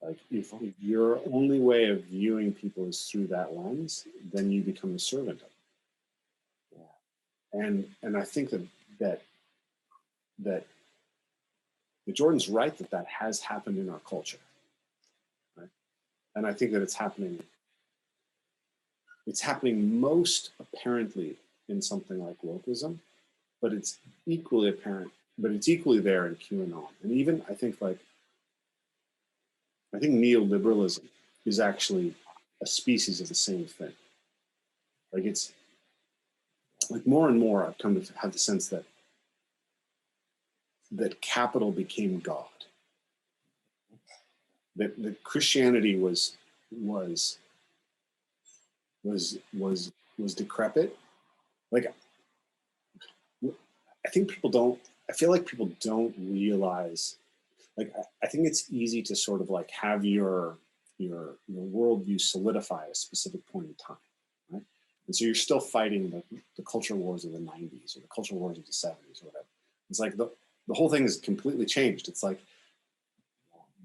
Like if your only way of viewing people is through that lens, then you become a servant of them. Yeah. And I think that Jordan's right that has happened in our culture, right? And I think that it's happening most apparently in something like wokeism, but it's equally apparent, but it's equally there in QAnon. And even I think neoliberalism is actually a species of the same thing, Like it's like more and more I've come to have the sense that capital became God. That Christianity was decrepit. Like I feel like people don't realize, like I think it's easy to sort of like have your worldview solidify at a specific point in time, right? And so you're still fighting the culture wars of the 90s or the culture wars of the 70s or whatever. It's like the whole thing is completely changed. It's like,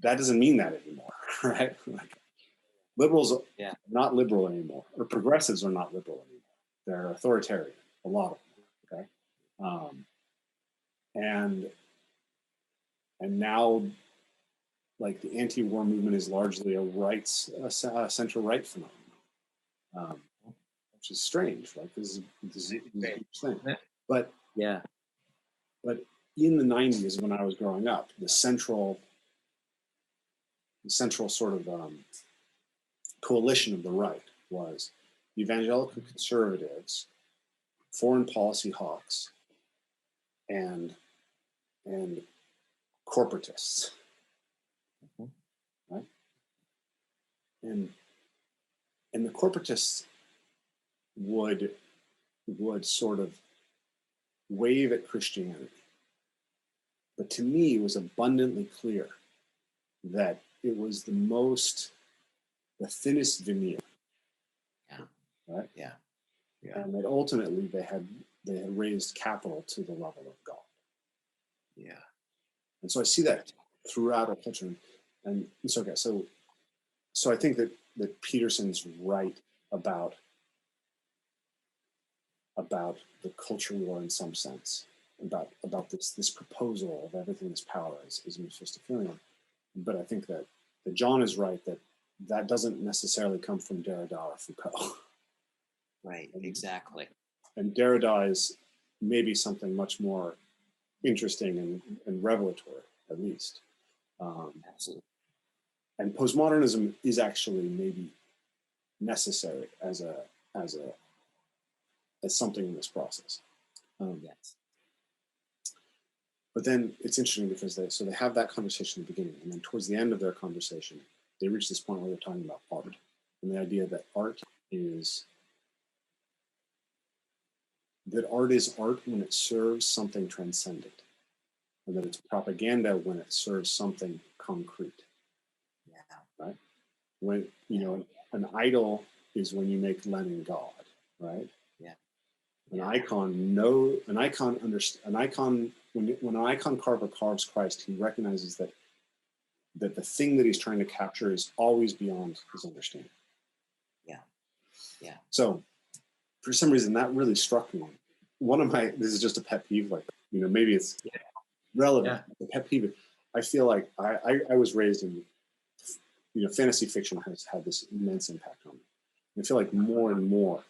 that doesn't mean that anymore, right? Like liberals are not liberal anymore, or progressives are not liberal anymore. They're authoritarian, a lot of them, okay? And now, like the anti-war movement is largely a central right phenomenon, which is strange, right? This is a huge thing. But in the 90s, when I was growing up, the central sort of coalition of the right was evangelical conservatives, foreign policy hawks, and corporatists, right? And the corporatists would sort of wave at Christianity, but to me, it was abundantly clear that it was the thinnest veneer. Yeah. Right? Yeah. And that ultimately they had raised capital to the level of God. Yeah. And so I see that throughout our culture. And it's okay. So I think that Peterson's right about the culture war in some sense, about this proposal of everything is power is Mephistophelian. But I think that John is right that doesn't necessarily come from Derrida or Foucault. Right, exactly. And Derrida is maybe something much more interesting and revelatory, at least. Absolutely. And postmodernism is actually maybe necessary as something in this process. Yes. But then it's interesting because they have that conversation in the beginning, and then towards the end of their conversation, they reach this point where they're talking about art, and the idea that art is art when it serves something transcendent, and that it's propaganda when it serves something concrete. Yeah. Right? When an idol is when you make Lenin God, right? Yeah. When an icon carver carves Christ, he recognizes that the thing that he's trying to capture is always beyond his understanding. Yeah. Yeah. So for some reason that really struck me. This is just a pet peeve, like, maybe it's relevant. Yeah. A pet peeve. I feel like I was raised in, fantasy fiction has had this immense impact on me. I feel like more and more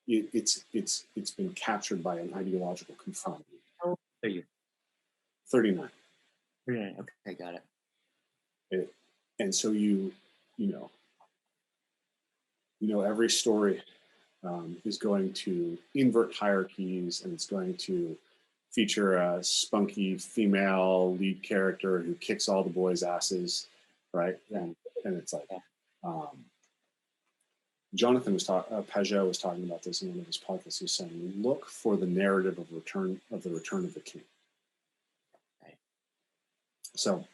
it's been captured by an ideological conformity. How old are you? 39. 39. Okay, got it. And so every story is going to invert hierarchies, and it's going to feature a spunky female lead character who kicks all the boys' asses, right? Yeah. And it's like, Jonathan Pageau was talking about this in one of his podcasts. He was saying, look for the narrative of the return of the king. Right. So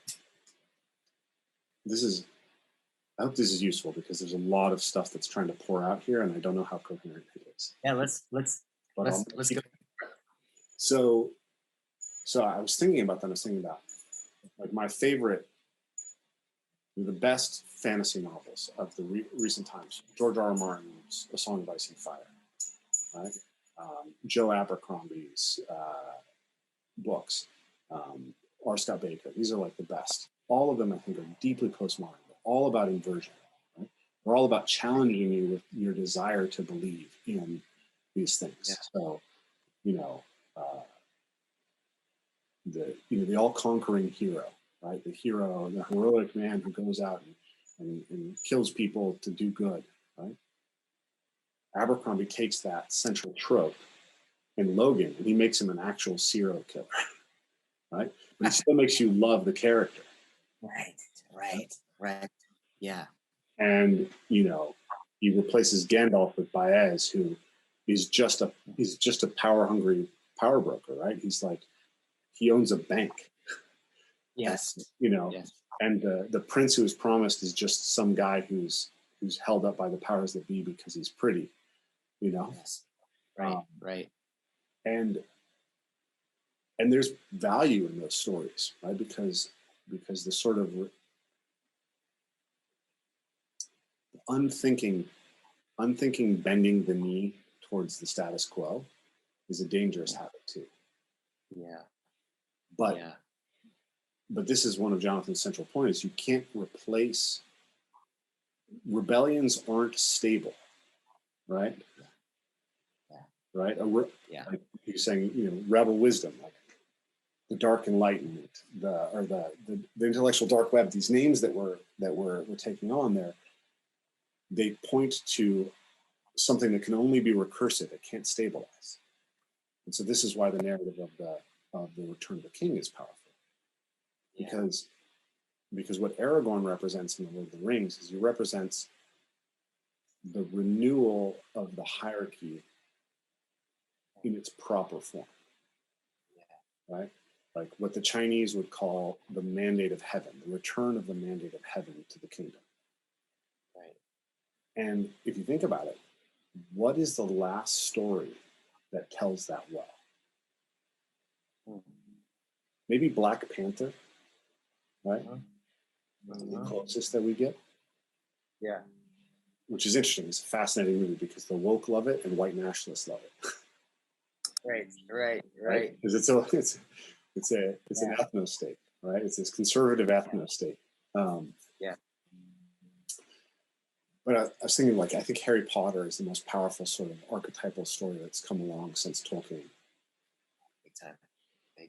I hope this is useful, because there's a lot of stuff that's trying to pour out here, and I don't know how coherent it is. Yeah, let's go. So I was thinking about that. I was thinking about, like, my favorite, the best fantasy novels of the recent times. George R. R. Martin's A Song of Ice and Fire, right? Joe Abercrombie's books, R. Scott Baker. These are like the best. All of them, I think, are deeply postmodern. They're all about inversion. Right? They're all about challenging you with your desire to believe in these things. Yeah. So, the all-conquering hero, right? The hero, the heroic man who goes out and kills people to do good, right? Abercrombie takes that central trope in Logan and he makes him an actual serial killer, right? But he still makes you love the character. Right. Yeah. And, you know, he replaces Gandalf with Baez, who is just a power-hungry power broker, right? He's like, he owns a bank. Yes. And, you know, yes. And the prince who is promised is just some guy who's held up by the powers that be because he's pretty, you know? Yes. Right. And there's value in those stories, right? Because the sort of unthinking bending the knee towards the status quo is a dangerous habit too. Yeah. But this is one of Jonathan's central points. You can't replace rebellions aren't stable, right? Yeah. Right? Like you're saying, you know, rebel wisdom, like the dark enlightenment, the intellectual dark web. These names that we're taking on there, they point to something that can only be recursive. It can't stabilize. And so this is why the narrative of the Return of the King is powerful. Because what Aragorn represents in the Lord of the Rings is he represents the renewal of the hierarchy in its proper form. Right? Like what the Chinese would call the mandate of heaven, the return of the mandate of heaven to the kingdom. Right. And if you think about it, what is the last story that tells that well? Maybe Black Panther, right? The closest that we get. Yeah. Which is interesting. It's a fascinating movie because the woke love it and white nationalists love it. Right. Because it's an ethno state, right? It's this conservative ethno state. But I was thinking, like, I think Harry Potter is the most powerful sort of archetypal story that's come along since Tolkien. Big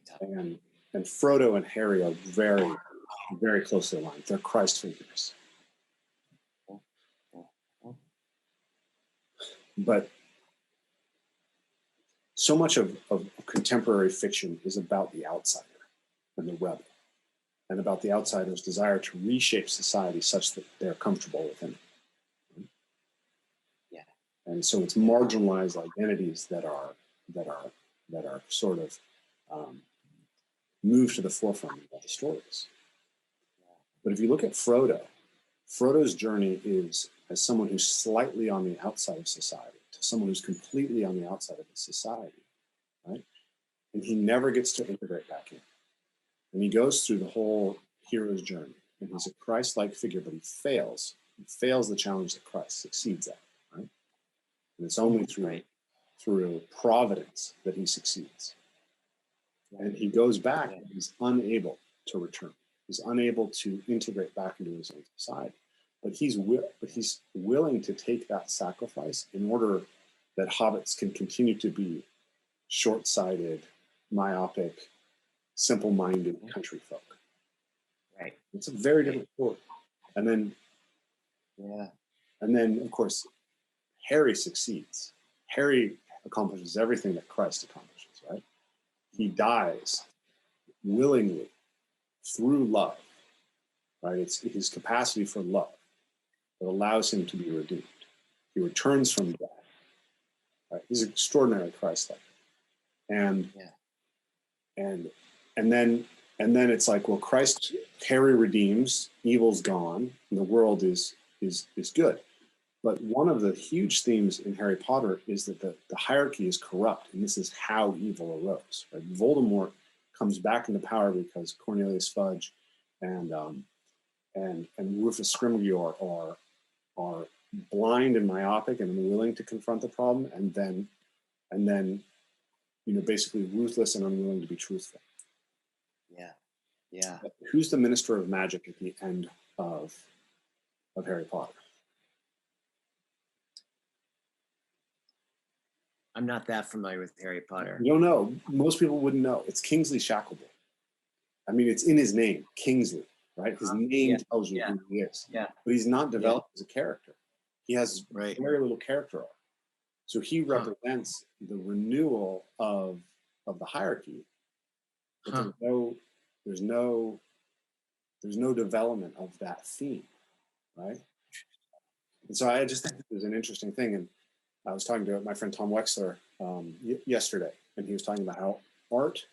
time. And Frodo and Harry are very, very closely aligned. They're Christ figures. But so much of contemporary fiction is about the outsider and the rebel, and about the outsider's desire to reshape society such that they're comfortable within it. Yeah. And so it's marginalized identities that are sort of moved to the forefront of the stories. But if you look at Frodo's journey is as someone who's slightly on the outside of society to someone who's completely on the outside of the society, right? And he never gets to integrate back in. And he goes through the whole hero's journey. And he's a Christ-like figure, but he fails. He fails the challenge that Christ succeeds at, right? And it's only through providence that he succeeds. And he goes back and he's unable to return. He's unable to integrate back into his own society. But he's willing to take that sacrifice in order that hobbits can continue to be short-sighted, myopic, simple-minded country folk. Right. It's a very different story. And then, of course, Harry succeeds. Harry accomplishes everything that Christ accomplishes, right? He dies willingly through love, right? It's his capacity for love that allows him to be redeemed. He returns from death. Right? He's extraordinarily Christ-like. And then it's like, well, Harry redeems, evil's gone, and the world is good. But one of the huge themes in Harry Potter is that the hierarchy is corrupt, and this is how evil arose. Right? Voldemort comes back into power because Cornelius Fudge and Rufus Scrimgeour are blind and myopic and unwilling to confront the problem, and then basically ruthless and unwilling to be truthful. Yeah. But who's the Minister of Magic at the end of Harry Potter? I'm not that familiar with Harry Potter. You don't know. Most people wouldn't know. It's Kingsley Shacklebolt. I mean, it's in his name, Kingsley, right? His name tells you who he is. Yeah. But he's not developed as a character. He has very little character arc. So he represents the renewal of the hierarchy, but there's no development of that theme, right? And so I just think it was an interesting thing. And I was talking to my friend Tom Wexler yesterday, and he was talking about how art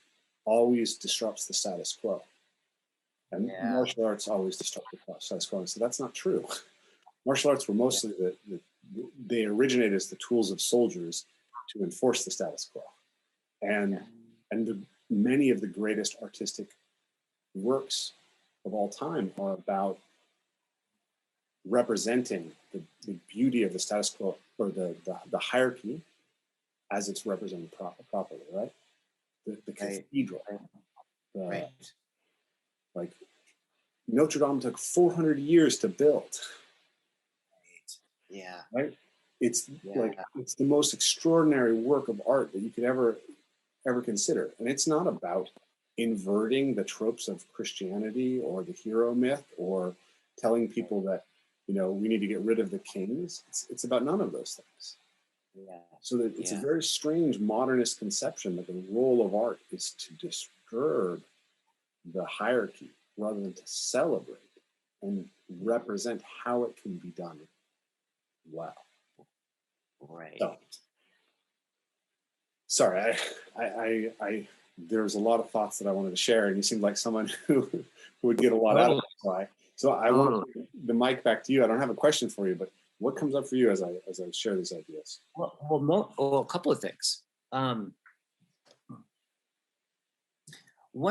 always disrupts the status quo. And martial arts always disrupt the status quo. And so that's not true. Martial arts were mostly they originated as the tools of soldiers to enforce the status quo. And many of the greatest artistic works of all time are about representing the beauty of the status quo, or the hierarchy as it's represented properly, right? The cathedral. Like Notre Dame took 400 years to build. Yeah. Right? It's it's the most extraordinary work of art that you could ever consider. And it's not about inverting the tropes of Christianity or the hero myth or telling people that, we need to get rid of the kings. It's about none of those things. Yeah. So that it's a very strange modernist conception that the role of art is to disturb the hierarchy rather than to celebrate and represent how it can be done well. Right. So, sorry, I there's a lot of thoughts that I wanted to share, and you seemed like someone who would get a lot out of it. So I want the mic back to you. I don't have a question for you, but what comes up for you as I share these ideas? Well, a couple of things. One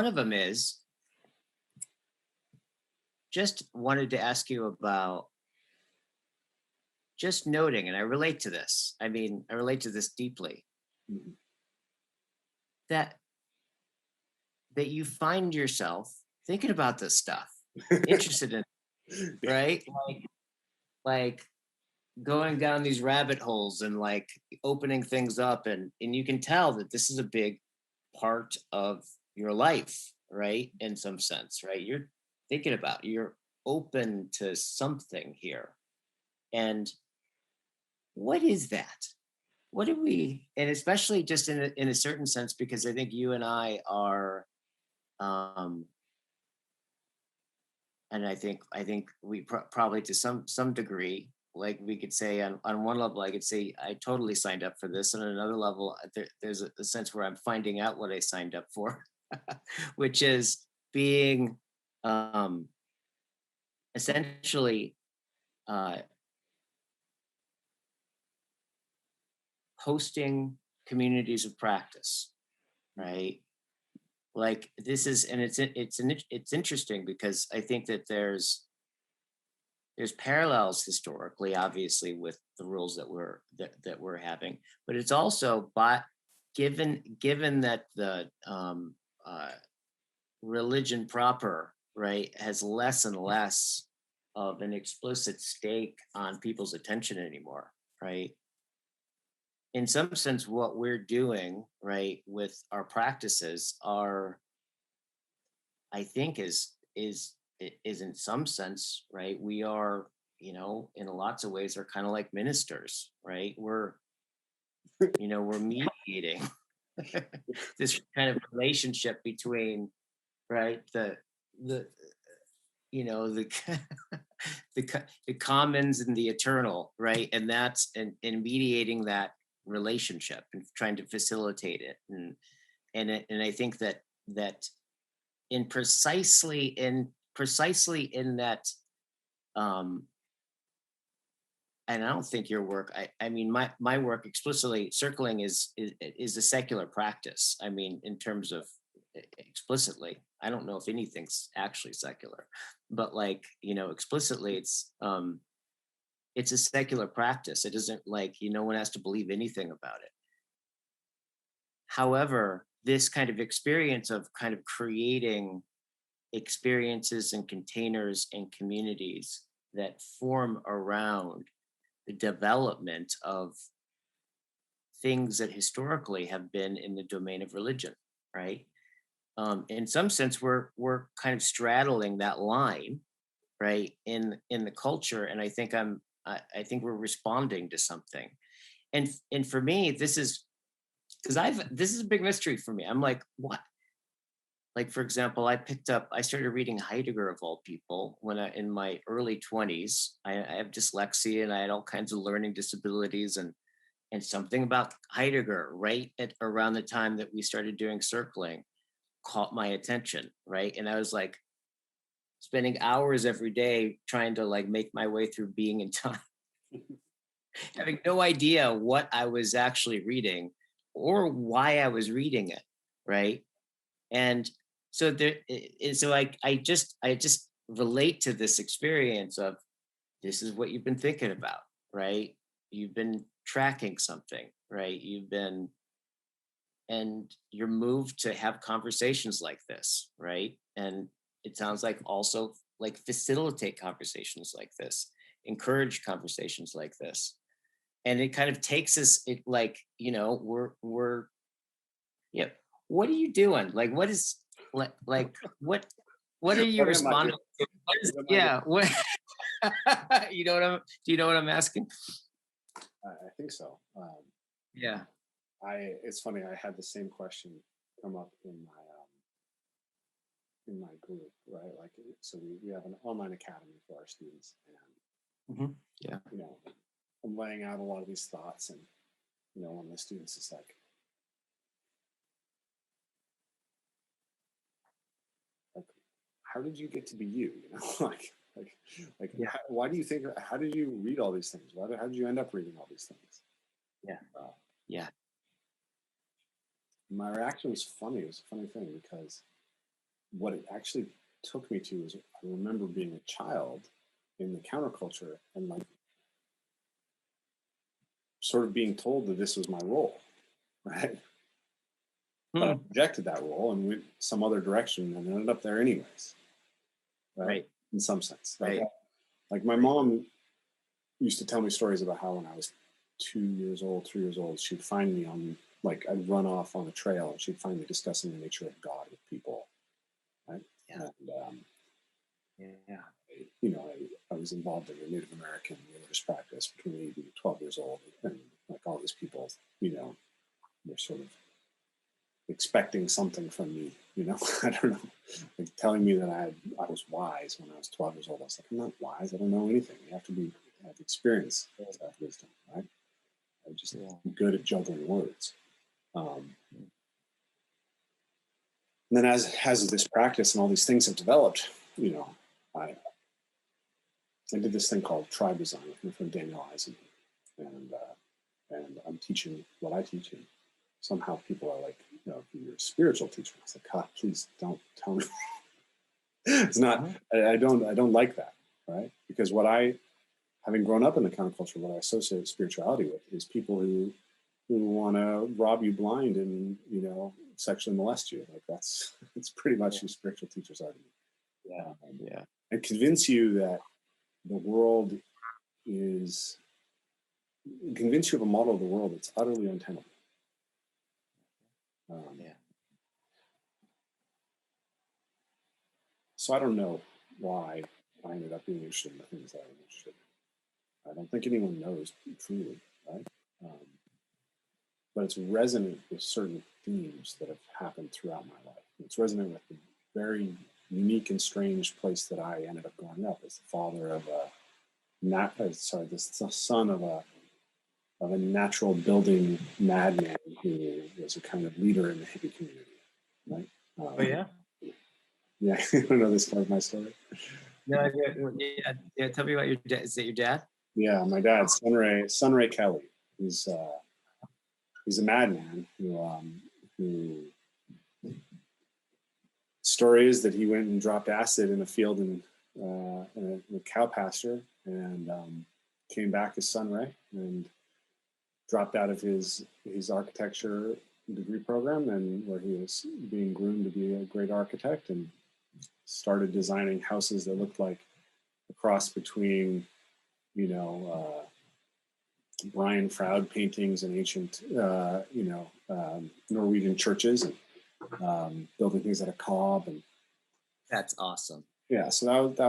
of them is just wanted to ask you about just noting, and I relate to this. I mean, I relate to this deeply. Mm-hmm. That you find yourself thinking about this stuff, interested in it, right? Like going down these rabbit holes and like opening things up, and you can tell that this is a big part of your life, right? In some sense, right? You're thinking about, you're open to something here. And what is that? What do we, and especially just in a certain sense, because I think you and I are, and I think we probably to some degree, like we could say on one level, I could say I totally signed up for this. And on another level, there's a sense where I'm finding out what I signed up for, which is being essentially hosting communities of practice, right? Like this is, and it's interesting because I think that there's parallels historically, obviously, with the rules that we're having, but it's also, given that the religion proper, right, has less and less of an explicit stake on people's attention anymore, right? In some sense, what we're doing, right, with our practices are, I think, is in some sense, right, we are, in lots of ways are kind of like ministers, right? We're mediating this kind of relationship between, right, the commons and the eternal, right? And that's and mediating that relationship and trying to facilitate it, and I think that in precisely in that, and I don't think your work, I mean my work explicitly circling is a secular practice. I mean, in terms of explicitly, I don't know if anything's actually secular, but explicitly it's a secular practice. It isn't like, no one has to believe anything about it. However, this kind of experience of kind of creating experiences and containers and communities that form around the development of things that historically have been in the domain of religion, right? In some sense, we're kind of straddling that line, right, in the culture, and I think we're responding to something. and for me, this is because this is a big mystery for me. I'm like, what? Like, for example, I started reading Heidegger of all people in my early 20s. I have dyslexia and I had all kinds of learning disabilities, and something about Heidegger right at around the time that we started doing circling caught my attention, right? And I was like spending hours every day trying to like make my way through Being in Time, having no idea what I was actually reading or why I was reading it, right? And so I just relate to this experience of this is what you've been thinking about, right? You've been tracking something, right? And you're moved to have conversations like this, right? And it sounds like also like facilitate conversations like this, encourage conversations like this. And it kind of takes us, it like, we're yeah. What are you doing? Like, what is like what are you What am I responding doing? to? What am I Yeah, what do you know what I'm asking? I think so. Yeah. It's funny. I had the same question come up in my group, right? Like, so we have an online academy for our students, and Yeah. I'm laying out a lot of these thoughts, and one of the students is like, how did you get to be you? Yeah. Why do you think? How did you read all these things? How did you end up reading all these things? Yeah. Yeah. My reaction was funny. It was a funny thing because what it actually took me to is I remember being a child in the counterculture and like sort of being told that this was my role, right? But I rejected that role and went some other direction and ended up there anyways, right? In some sense, like my mom used to tell me stories about how when I was 2 years old, 3 years old, she'd find me on, like, I'd run off on a trail and she'd find me discussing the nature of God with people, right? Yeah. And, I was involved in the Native American religious practice between 8 and 12 years old. And, like, all these people, they're sort of expecting something from me, I don't know, like telling me that I was wise when I was 12 years old. I was like, I'm not wise. I don't know anything. You have to have experience to have wisdom, right? I'm just good at juggling words. And then as this practice and all these things have developed, I did this thing called tribe design from Daniel Eisenman, and I'm teaching what I teach, and somehow people are like, you're a spiritual teacher. I was like, God, please don't tell me. It's not. I don't like that, right? Because having grown up in the counterculture, what I associate spirituality with is people who want to rob you blind and sexually molest you. Like it's pretty much who spiritual teachers are to me. And convince you that the world convince you of a model of the world that's utterly untenable. So I don't know why I ended up being interested in the things that I'm interested in. I don't think anyone knows truly, right? But it's resonant with certain themes that have happened throughout my life. It's resonant with the very unique and strange place that I ended up growing up as the father of the son of a natural building madman who was a kind of leader in the hippie community, right? Yeah, you don't know this part of my story. No, yeah. Tell me about your dad. Is that your dad? Yeah, my dad, Rafe Kelley. He's a madman who. Story is that he went and dropped acid in a field in a cow pasture, and came back as Sunray and dropped out of his architecture degree program, and where he was being groomed to be a great architect, and started designing houses that looked like a cross between Brian Froud paintings and ancient Norwegian churches, and building things out of cob. And that's awesome. Yeah, so that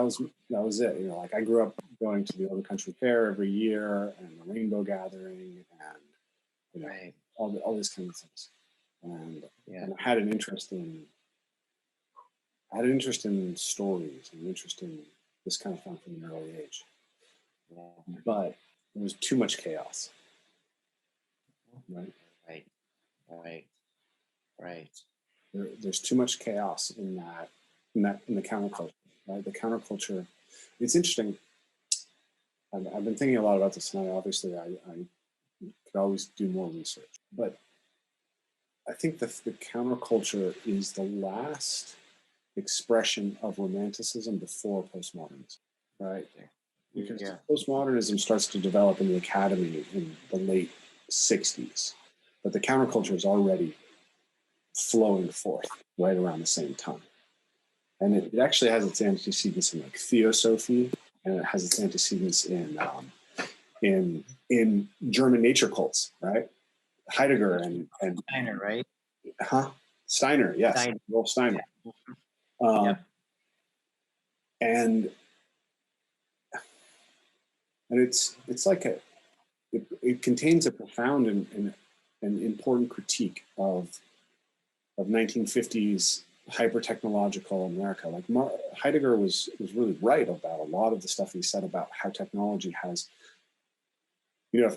was it. Like I grew up going to the Old Country Fair every year and the Rainbow Gathering, and Right. all these kinds of things. And, Yeah. and I had an interest in stories and interest in this kind of thing from an early age. Yeah. But there was too much chaos. Right. There's too much chaos in the counterculture. Right. The counterculture. It's interesting. I've been thinking a lot about this, and obviously I could always do more research. But I think the counterculture is the last expression of romanticism before postmodernism, right? Because postmodernism starts to develop in the academy in the late 60s, but the counterculture is already flowing forth right around the same time. And it actually has its antecedents in like theosophy, and it has its antecedents in German nature cults, right? Heidegger and Steiner, right? Steiner, yes, Rolf Steiner. Yeah. And it's like it contains a profound and important critique of 1950s hyper-technological America. Like Heidegger was really right about a lot of the stuff he said about how technology has,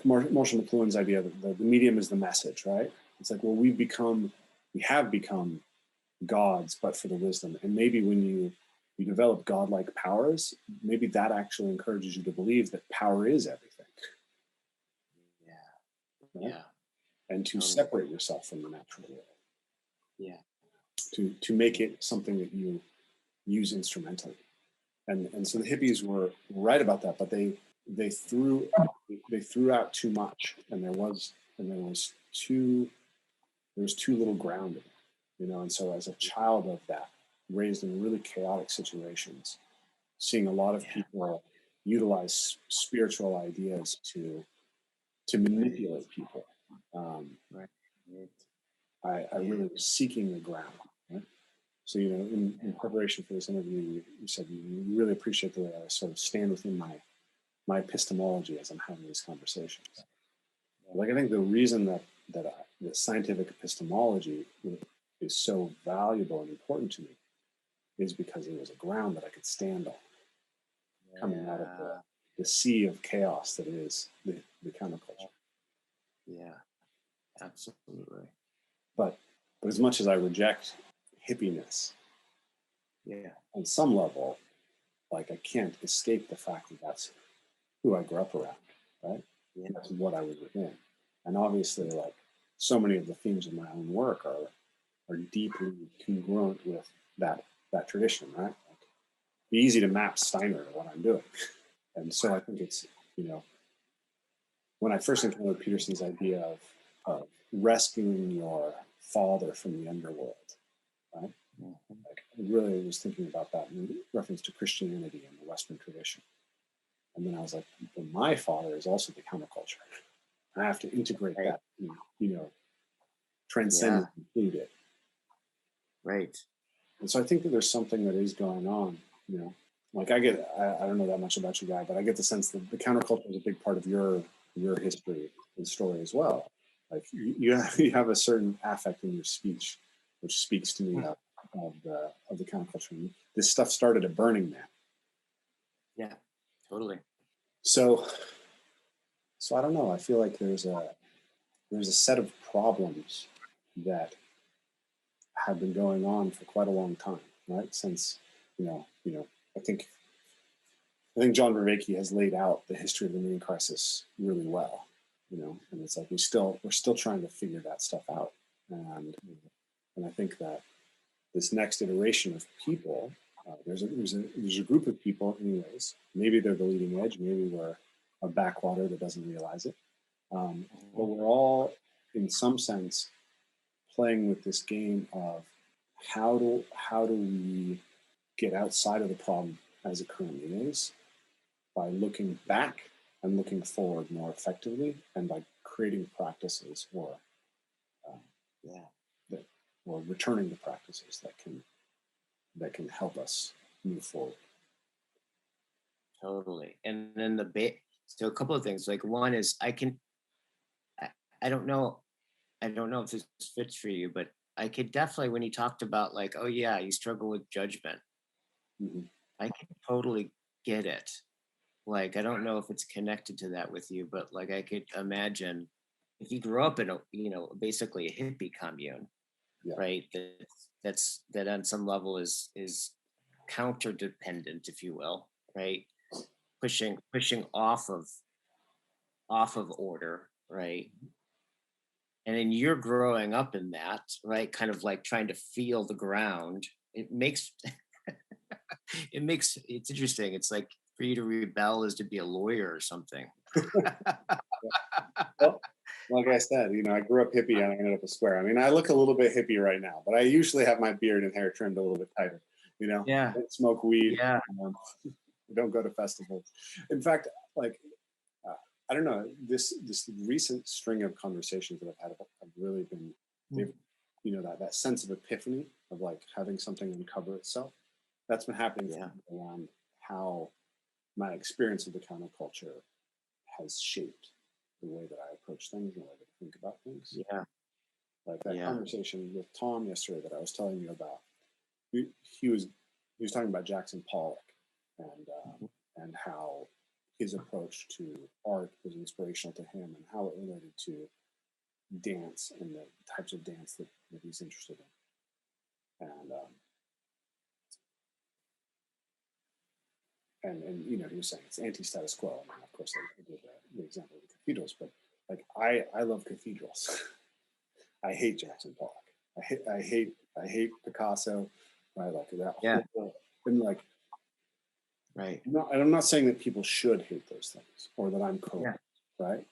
Marshall McLuhan's idea that the medium is the message, right? It's like, well, we have become gods, but for the wisdom. And maybe when you develop godlike powers, maybe that actually encourages you to believe that power is everything. Yeah. Right? Yeah. And to separate yourself from the natural world. Yeah. To make it something that you use instrumentally. And so the hippies were right about that, but they threw out too much, and there was too little grounding, and so as a child of that, raised in really chaotic situations, seeing a lot of people utilize spiritual ideas to manipulate people. I really was seeking the ground. Right? So, in preparation for this interview, you said you really appreciate the way I sort of stand within my epistemology as I'm having these conversations. Like, I think the reason that the scientific epistemology is so valuable and important to me is because it was a ground that I could stand on, coming out of the sea of chaos that is the counterculture. Yeah, absolutely. But as much as I reject hippiness, on some level, like, I can't escape the fact that that's who I grew up around, right? Yeah. That's what I was within. And obviously, like, so many of the themes of my own work are deeply congruent with that tradition, right? Like, it'd be easy to map Steiner to what I'm doing. And so I think it's, when I first encountered Peterson's idea of rescuing your father from the underworld, right? Like, I really was thinking about that in reference to Christianity and the Western tradition. And then I was like, well, my father is also the counterculture. I have to integrate that, transcend and include it. Right. And so I think that there's something that is going on, like I don't know that much about you, Guy, but I get the sense that the counterculture is a big part of your history and story as well. Like, you have a certain affect in your speech, which speaks to me of the counterculture. And this stuff started at Burning Man. Yeah, totally. So I don't know. I feel like there's a set of problems that have been going on for quite a long time, right? Since I think John Vervaeke has laid out the history of the marine crisis really well, and it's like we're still trying to figure that stuff out, and I think that this next iteration of people, there's a group of people, anyways. Maybe they're the leading edge, maybe we're a backwater that doesn't realize it, but we're all, in some sense, playing with this game of how do we get outside of the problem as it currently is, by looking back and looking forward more effectively, and by creating practices or returning to practices that can help us move forward. Totally. And then so a couple of things. Like, one is I don't know. I don't know if this fits for you, but I could definitely, when you talked about like, oh yeah, you struggle with judgment, Mhm. I can totally get it. Like, I don't know if it's connected to that with you, but like, I could imagine if you grew up in a, basically a hippie commune, Yeah. right? That on some level is counter dependent, if you will, right? Pushing off of order, right? And then you're growing up in that, right? Kind of like trying to feel the ground. It makes it's interesting. It's like for you to rebel is to be a lawyer or something. Well, like I said, I grew up hippie and I ended up a square. I mean, I look a little bit hippie right now, but I usually have my beard and hair trimmed a little bit tighter. Yeah. Don't smoke weed. Yeah. Don't go to festivals. In fact, like I don't know, this recent string of conversations that I've had have really been, that sense of epiphany of like having something uncover itself. That's been happening for me around how my experience of the counterculture has shaped the way that I approach things and the way that I think about things. Yeah. Like that conversation with Tom yesterday that I was telling you about. He was talking about Jackson Pollock and how his approach to art was inspirational to him and how it related to dance and the types of dance that he's interested in. And he was saying it's anti-status quo. I mean, of course, I did the example of the cathedrals, but like I love cathedrals. I hate Jackson Pollock. I hate Picasso. Right, like that. Yeah. And like, right. I'm not saying that people should hate those things or that I'm correct. Yeah. Right.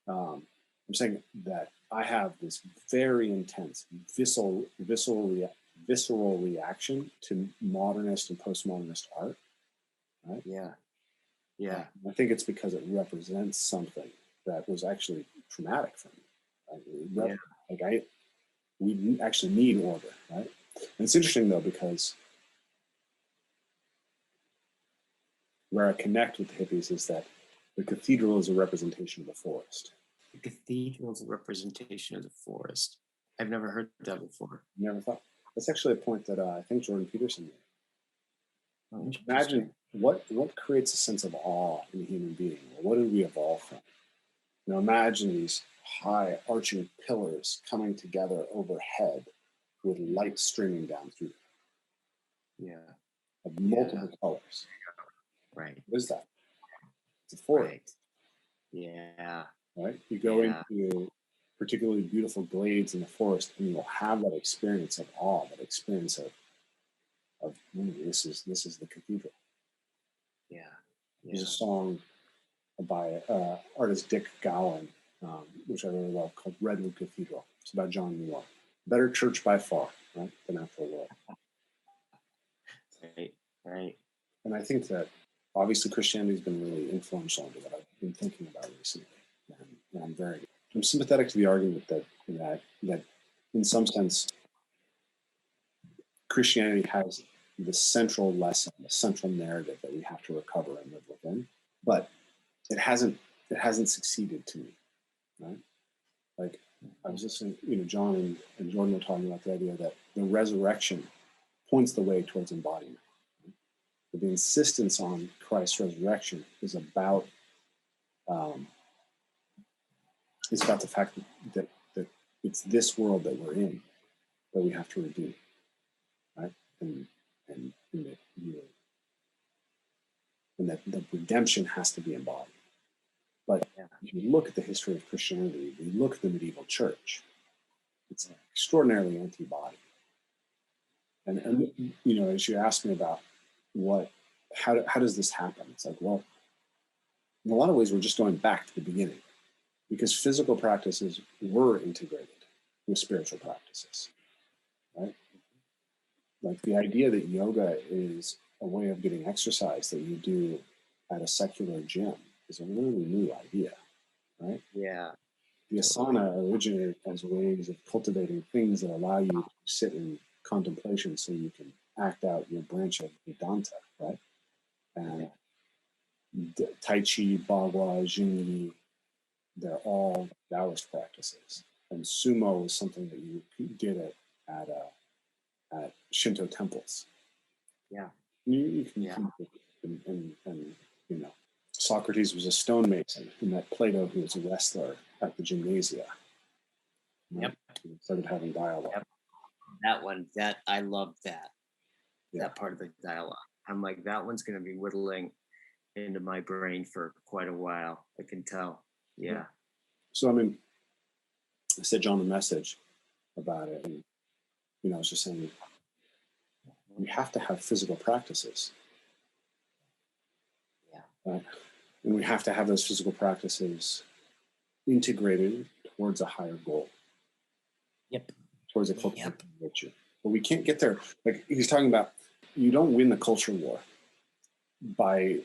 I'm saying that I have this very intense visceral reaction to modernist and postmodernist art. Right? Yeah. Yeah. I think it's because it represents something that was actually traumatic for me. Like we actually need order, right? And it's interesting though, because where I connect with the hippies is that the cathedral is a representation of the forest. The cathedral is a representation of the forest. I've never heard that before. Never thought. That's actually a point that I think Jordan Peterson made. Oh, imagine what creates a sense of awe in a human being. What did we evolve from? Imagine these high arching pillars coming together overhead with light streaming down through them. Yeah. Of multiple colors. Right. What is that? It's a forest. Right. Yeah. Right? You go into particularly beautiful glades in the forest and you'll have that experience of awe, that experience of this is the cathedral. Yeah. There's a song by artist Dick Gowan, which I really love, called Redwood Cathedral. It's about John Muir. Better church by far, right? The natural world. Right. And I think that obviously Christianity has been really influential into what I've been thinking about recently. And I'm sympathetic to the argument that in some sense Christianity has the central lesson, the central narrative that we have to recover and live within, but it hasn't succeeded to me, right? Like I was listening, John and Jordan were talking about the idea that the resurrection points the way towards embodiment. Right? But the insistence on Christ's resurrection is about the fact that it's this world that we're in that we have to redeem, right? And that the redemption has to be embodied. But if you look at the history of Christianity, if you look at the medieval church, it's extraordinarily anti-body. And as you asked me about how does this happen? It's like, well, in a lot of ways, we're just going back to the beginning because physical practices were integrated with spiritual practices, right? Like the idea that yoga is a way of getting exercise that you do at a secular gym is a really new idea, right? Yeah. The asana originated as ways of cultivating things that allow you to sit in contemplation so you can act out your branch of Vedanta, right? And Tai Chi, Bagua, Jing Yi, they're all Taoist practices. And sumo is something that you did at Shinto temples. Yeah. You can and Socrates was a stonemason, who met Plato, who was a wrestler at the gymnasia. Yep. He started having dialogue. Yep. That one, I love that. Yeah. That part of the dialogue. I'm like, that one's going to be whittling into my brain for quite a while. I can tell. Yeah. So, I sent John a message about it, and I was just saying, we have to have physical practices. Yeah. Right? And we have to have those physical practices integrated towards a higher goal. Yep. Towards a culture of virtue. But we can't get there. Like he's talking about, you don't win the culture war by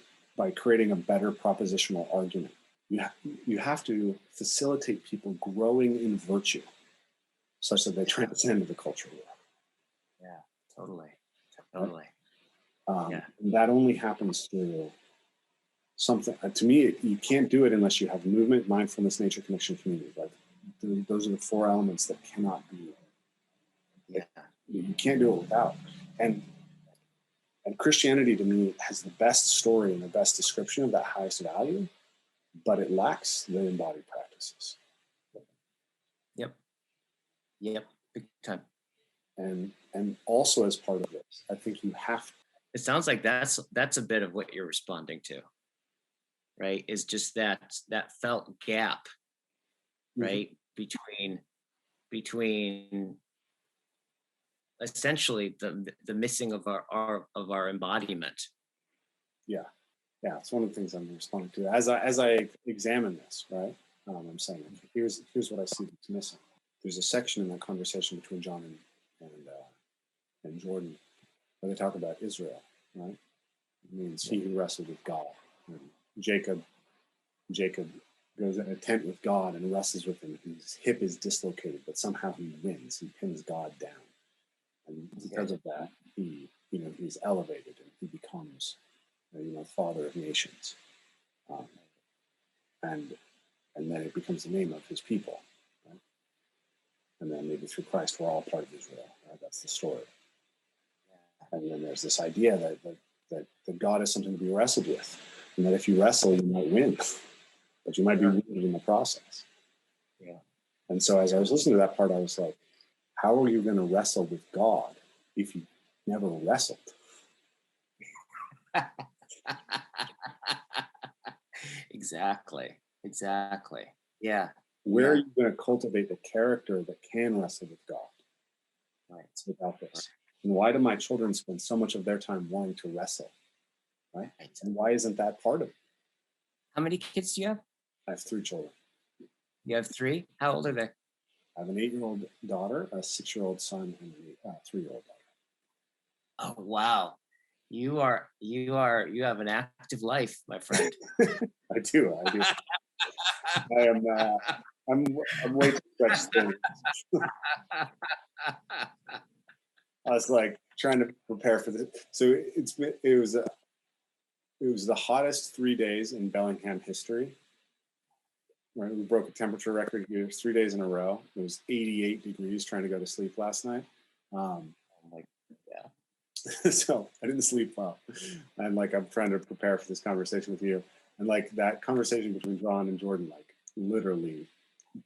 creating a better propositional argument. You have to facilitate people growing in virtue such that they transcend the culture war. Yeah, totally. And that only happens through something. To me, you can't do it unless you have movement, mindfulness, nature, connection, community. Like those are the four elements that cannot be. Yeah. You can't do it without. And Christianity, to me, has the best story and the best description of that highest value, but it lacks the embodied practices. Yep. Big time. And also as part of this, I think you have. It sounds like that's a bit of what you're responding to, right? Is just that felt gap, right? Between essentially the missing of our embodiment. Yeah, it's one of the things I'm responding to as I examine this, right? I'm saying, here's what I see that's missing. There's a section in that conversation between John and Jordan where they talk about Israel, right? It means he who wrestled with God. And Jacob goes in a tent with God and wrestles with him. His hip is dislocated, but somehow he wins. He pins God down. And because of that, he's elevated and he becomes, father of nations. And then it becomes the name of his people. Right? And then maybe through Christ, we're all part of Israel. Right? That's the story. And then there's this idea that God is something to be wrestled with. And that if you wrestle, you might win. But you might be wounded in the process. Yeah. And so as I was listening to that part, I was like, how are you going to wrestle with God if you never wrestled? Exactly. Yeah. Where are you going to cultivate the character that can wrestle with God? Right. Without this. And why do my children spend so much of their time wanting to wrestle? Right? And why isn't that part of it? How many kids do you have? I have 3 children. You have 3? How old are they? I have an 8-year-old daughter, a 6-year-old son, and a 3-year-old daughter. Oh, wow. You have an active life, my friend. I do. I'm way too stretched thin. I was like trying to prepare for this. So it was the hottest 3 days in Bellingham history. Right, we broke a temperature record here 3 days in a row. It was 88 degrees trying to go to sleep last night. So I didn't sleep well. And I'm trying to prepare for this conversation with you. And that conversation between John and Jordan, literally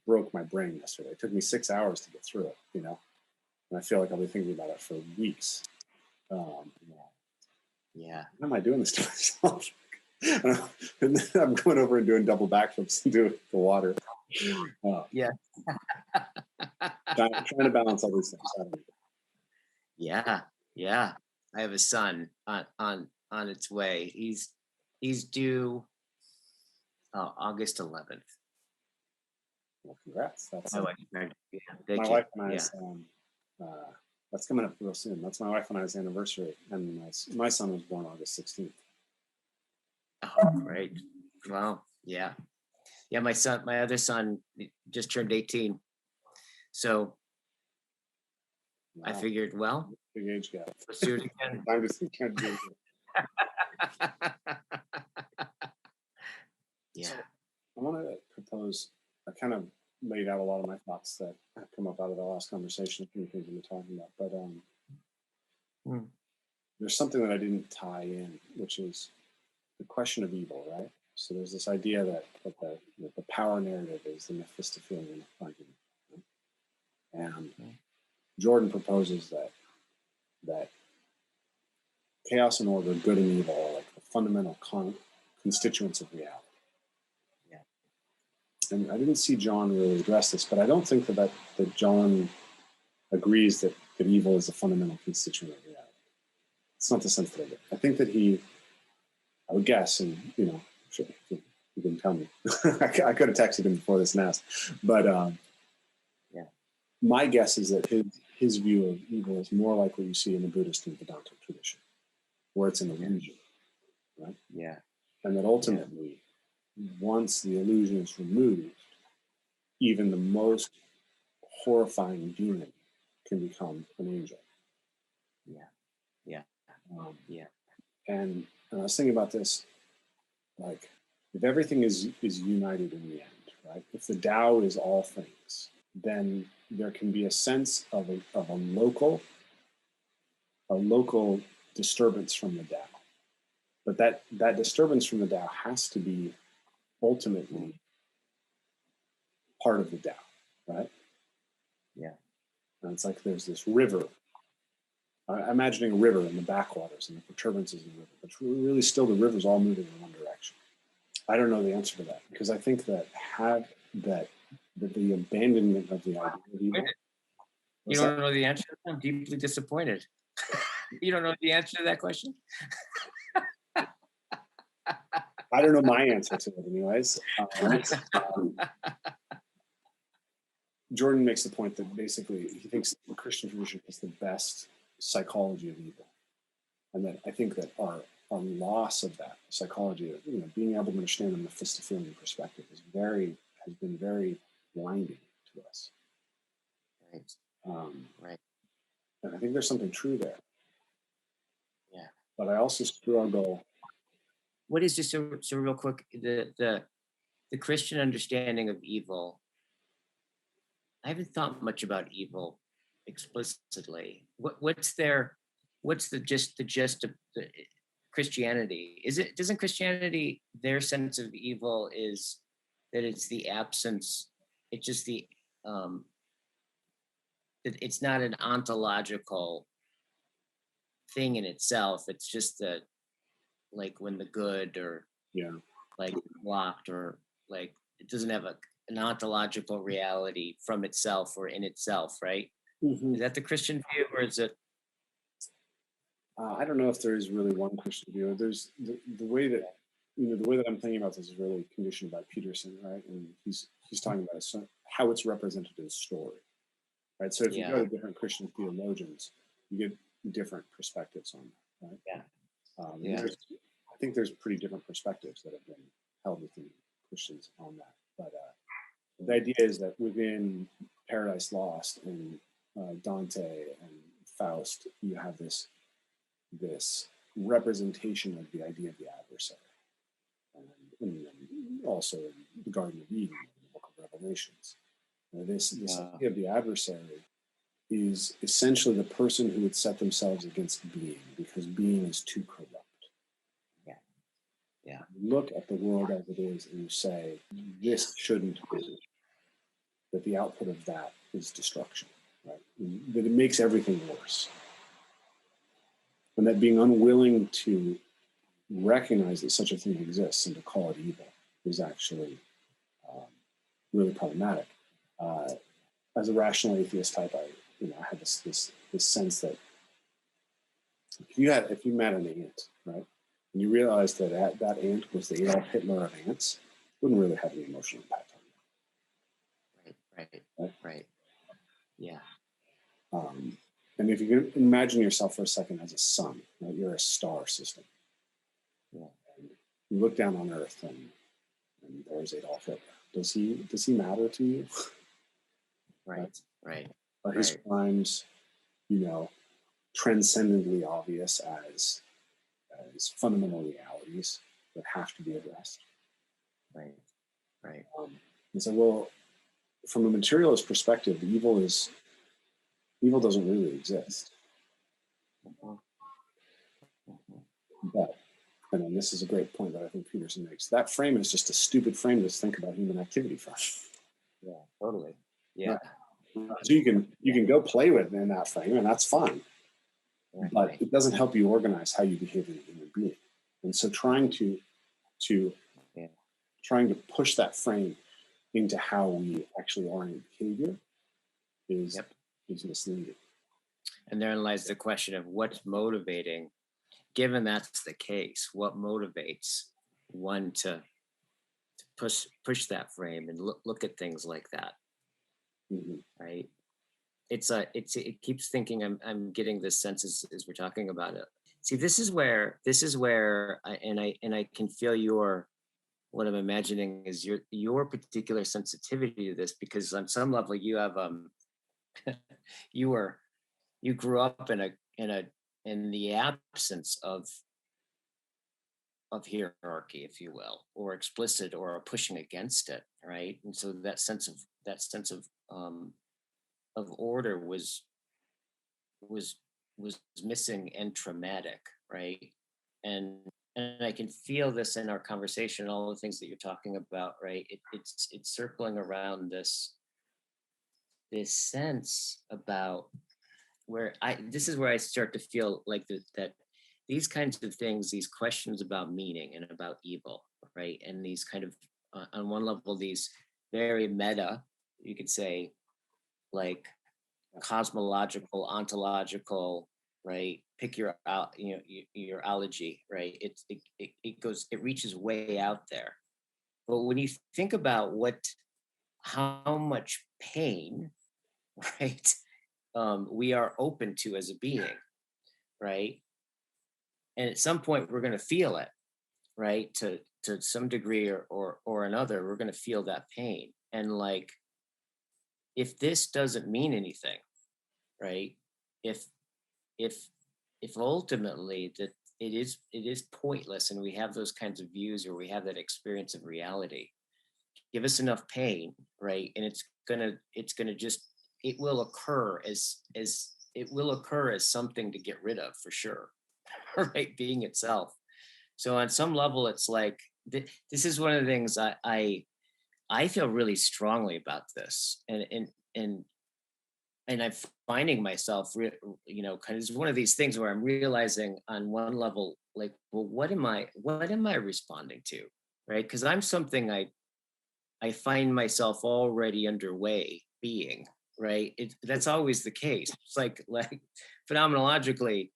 broke my brain yesterday. It took me 6 hours to get through it, And I feel like I'll be thinking about it for weeks. Yeah. Why am I doing this to myself? And then I'm going over and doing double backflips into the water. Yeah. trying to balance all these things. Yeah. I have a son on its way. He's due August 11th. Well, congrats. That's my wife. My wife and I's. That's coming up real soon. That's my wife and I's anniversary, and my son was born August 16th. Oh, great! Wow, yeah. My other son, just turned 18. So wow. I figured, well, big age gap. Let's do it again. I'm just trying to do it. Yeah. want to propose, I kind of laid out a lot of my thoughts that have come up out of the last conversation, a few things we've been talking about, but there's something that I didn't tie in, which is the question of evil, right? So there's this idea that the power narrative is the Mephistophelian argument. Right? And Jordan proposes that chaos and order, good and evil, are like the fundamental constituents of reality. And I didn't see John really address this, but I don't think that John agrees that evil is a fundamental constituent of reality. It's not the sense that I get. I think that I would guess, and sure, he didn't tell me. I could have texted him before this and asked, but my guess is that his view of evil is more like what you see in the Buddhist and Vedanta tradition, where it's an illusion, right? Yeah. And that ultimately, once the illusion is removed, even the most horrifying demon can become an angel. And I was thinking about this, like, if everything is united in the end, right? If the Tao is all things, then there can be a sense of a local disturbance from the Tao. But that disturbance from the Tao has to be ultimately part of the Tao, right? Yeah. And it's like there's this river. I'm imagining a river in the backwaters and the perturbances in the river, but really still the river's all moving in one direction. I don't know the answer to that, because I think that the abandonment of the idea of evil. You don't know the answer? I'm deeply disappointed. You don't know the answer to that question? I don't know my answer to it anyways. Jordan makes the point that basically he thinks the Christian tradition is the best psychology of evil. And that I think that our loss of that psychology, of being able to understand the Mephistophelian perspective has been very blinding to us. Right. Right. And I think there's something true there. Yeah. But I also struggle. What is just so real quick, the Christian understanding of evil? I haven't thought much about evil explicitly. What's the gist of the Christianity? Doesn't Christianity, their sense of evil is that it's the absence, it's just it's not an ontological thing in itself. It's just like when the good or like blocked, or like it doesn't have an ontological reality from itself or in itself, right? Mm-hmm. Is that the Christian view, or is it? I don't know if there is really one Christian view. There's the way that I'm thinking about this is really conditioned by Peterson, right? And he's talking about how it's represented in story, right? So if you go to different Christian theologians, you get different perspectives on that, right? I think there's pretty different perspectives that have been held within Christians on that. But the idea is that within Paradise Lost and Dante and Faust, you have this representation of the idea of the adversary, and also in the Garden of Eden, in the Book of Revelations. This idea of the adversary is essentially the person who would set themselves against being, because being is too corrupt. Yeah. You look at the world as it is and you say, this shouldn't be. That the output of that is destruction, right? That it makes everything worse. And that being unwilling to recognize that such a thing exists and to call it evil is actually really problematic. As a rational atheist type, I had this sense that if you met an ant, right, and you realized that that ant was the Adolf Hitler of ants, it wouldn't really have any emotional impact on you. Right. Yeah. And if you can imagine yourself for a second as a sun, right? You're a star system. Yeah. And you look down on Earth, and there's Adolf Hitler. Does he matter to you? Right. Are his crimes, transcendently obvious as fundamental realities that have to be addressed? Right. Right. And so, well, from a materialist perspective, evil doesn't really exist. Mhm. But, and then this is a great point that I think Peterson makes. That frame is just a stupid frame to think about human activity from. Yeah, totally. Yeah. Right. So you can go play with it in that frame, and that's fine. Right. But it doesn't help you organize how you behave as a human being. And so trying to push that frame into how we actually orient behavior is misleading. And therein lies the question of what's motivating. Given that's the case, what motivates one to push that frame and look at things like that? Mm-hmm. Right. It keeps thinking I'm getting this sense as we're talking about it. See, this is where I can feel what I'm imagining is your particular sensitivity to this, because on some level you have you grew up in the absence of hierarchy, if you will, or explicit or pushing against it, right? And so that sense of order was missing and traumatic, right? And I can feel this in our conversation, all the things that you're talking about, right? It's circling around this sense about this is where I start to feel like that these kinds of things, these questions about meaning and about evil, right? And these kind of, on one level, these very meta, you could say, like cosmological, ontological, right? Pick your your ology, right? It reaches way out there. But when you think about how much pain, right, we are open to as a being, right? And at some point we're going to feel it, right? To some degree or another, we're going to feel that pain. And like, if this doesn't mean anything, right? If ultimately that it is pointless, and we have those kinds of views, or we have that experience of reality, give us enough pain, right? And it's gonna just, it will occur as something to get rid of, for sure. Right, being itself. So on some level, it's like this is one of the things I feel really strongly about this, and I'm finding myself, kind of, it's one of these things where I'm realizing on one level, like, well, what am I responding to, right? Because I'm something I find myself already underway being, right? That's always the case. It's like phenomenologically,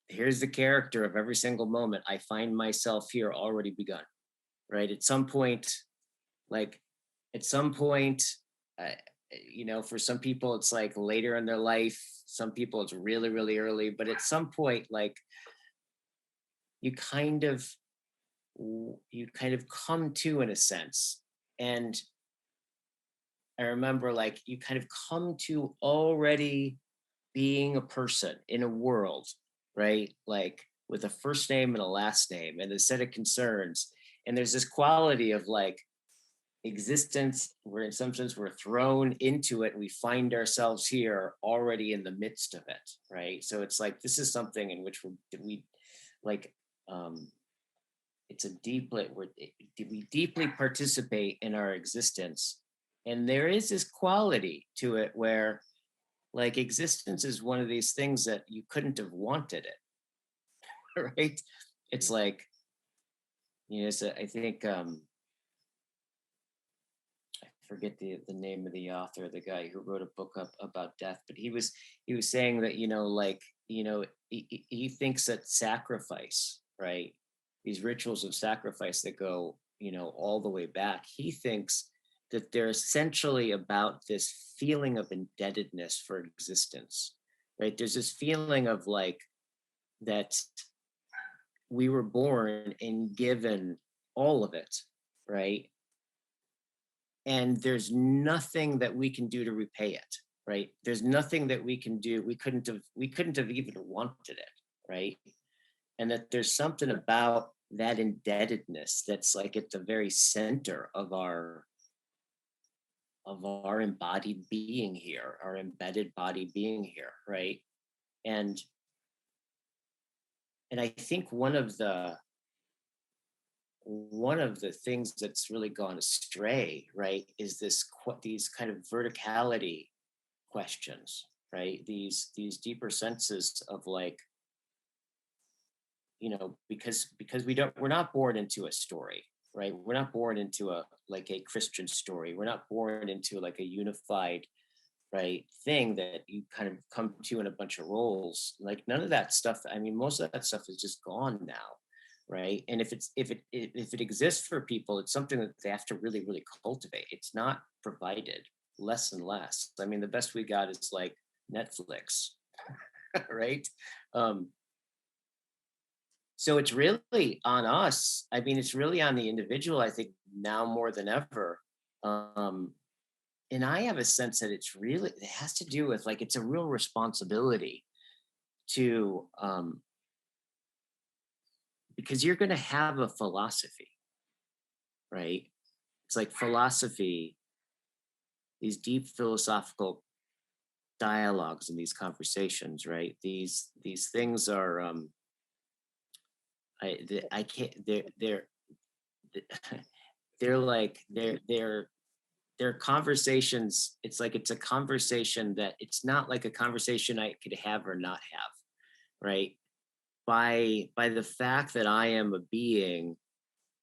here's the character of every single moment. I find myself here already begun, right? At some point, for some people, it's like later in their life. Some people, it's really, really early. But at some point, like, you kind of come to, in a sense. And I remember, like, you kind of come to already being a person in a world, right? Like, with a first name and a last name and a set of concerns. And there's this quality of like existence where in some sense we're thrown into it. We find ourselves here already in the midst of it, right? So it's like, this is something in which we like, it's a we deeply participate in our existence. And there is this quality to it where, like, existence is one of these things that you couldn't have wanted it, right? It's like, so I think, I forget the name of the author, the guy who wrote a book about death, but he was saying that, he thinks that sacrifice, right? These rituals of sacrifice that go, all the way back, he thinks that they're essentially about this feeling of indebtedness for existence, right? There's this feeling of like that we were born and given all of it, right? And there's nothing that we can do to repay it, right? There's nothing that we can do. We couldn't have even wanted it, right? And that there's something about that indebtedness that's like at the very center of our embodied being here, our embedded body being here, right? And I think one of the things that's really gone astray, right, is these kind of verticality questions, right? These deeper senses of like, because we're not born into a story, right? We're not born into a Christian story. We're not born into like a unified, right, thing that you kind of come to in a bunch of roles. Like none of that stuff. I mean, most of that stuff is just gone now, right? And if it exists for people, it's something that they have to really, really cultivate. It's not provided, less and less. I mean, the best we got is like Netflix, right? So it's really on us. I mean, it's really on the individual, I think, now more than ever. And I have a sense that it has to do with like, it's a real responsibility to, because you're going to have a philosophy, right? It's like philosophy, these deep philosophical dialogues and these conversations, right? These things are, I can't, they're conversations. It's like, it's a conversation that it's not like a conversation I could have or not have, right? By the fact that I am a being,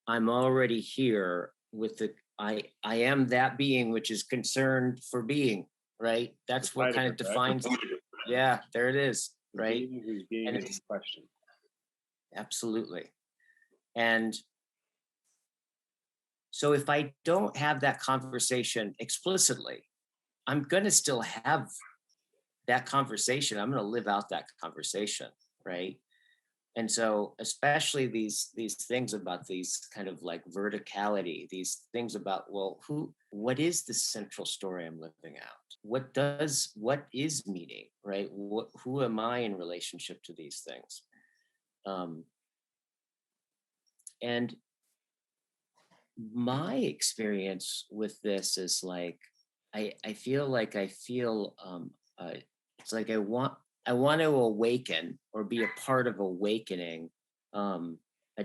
I'm already here with I am that being which is concerned for being, right? That's what kind of defines. Yeah, there it is, right? And it's a question. Absolutely. And so if I don't have that conversation explicitly, I'm going to still have that conversation. I'm going to live out that conversation, right? And so especially these things about these kind of like verticality, these things about, well, what is the central story I'm living out? What is meaning, right? Who am I in relationship to these things? And my experience with this is like, I feel it's like I want to awaken or be a part of awakening a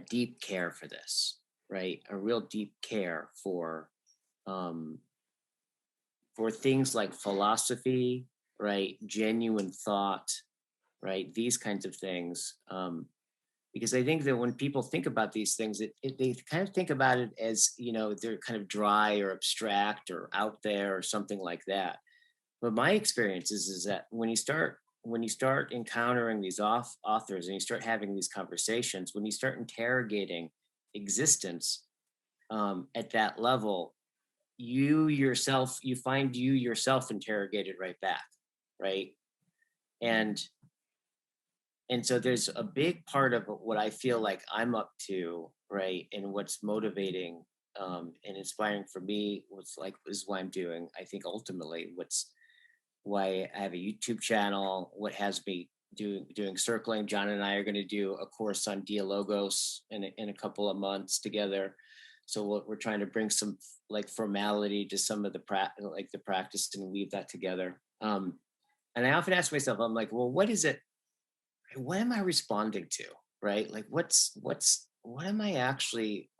deep care for this, right? A real deep care for things like philosophy, right? Genuine thought, right? These kinds of things. Because I think that when people think about these things, they kind of think about it as, they're kind of dry or abstract or out there or something like that. But my experience is that when you start encountering these authors and you start having these conversations, when you start interrogating existence at that level, you find you yourself interrogated right back, right? And so there's a big part of what I feel like I'm up to, right? And what's motivating and inspiring for me is why I'm doing, I think ultimately why I have a YouTube channel, what has me doing circling. John and I are going to do a course on dialogos in a couple of months together. So we're trying to bring some like formality to some of the practice and weave that together. And I often ask myself, I'm like, well, what is it? What am I responding to, right? Like what am I actually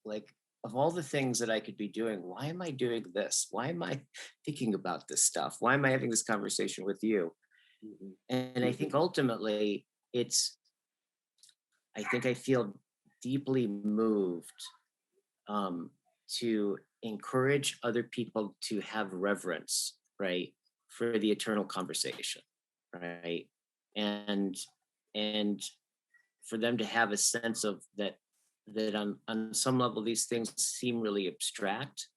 like, of all the things that I could be doing, why am I doing this? Why am I thinking about this stuff? Why am I having this conversation with you? Mm-hmm. And I think ultimately I think I feel deeply moved to encourage other people to have reverence, right, for the eternal conversation, right? And for them to have a sense of that on some level these things seem really abstract,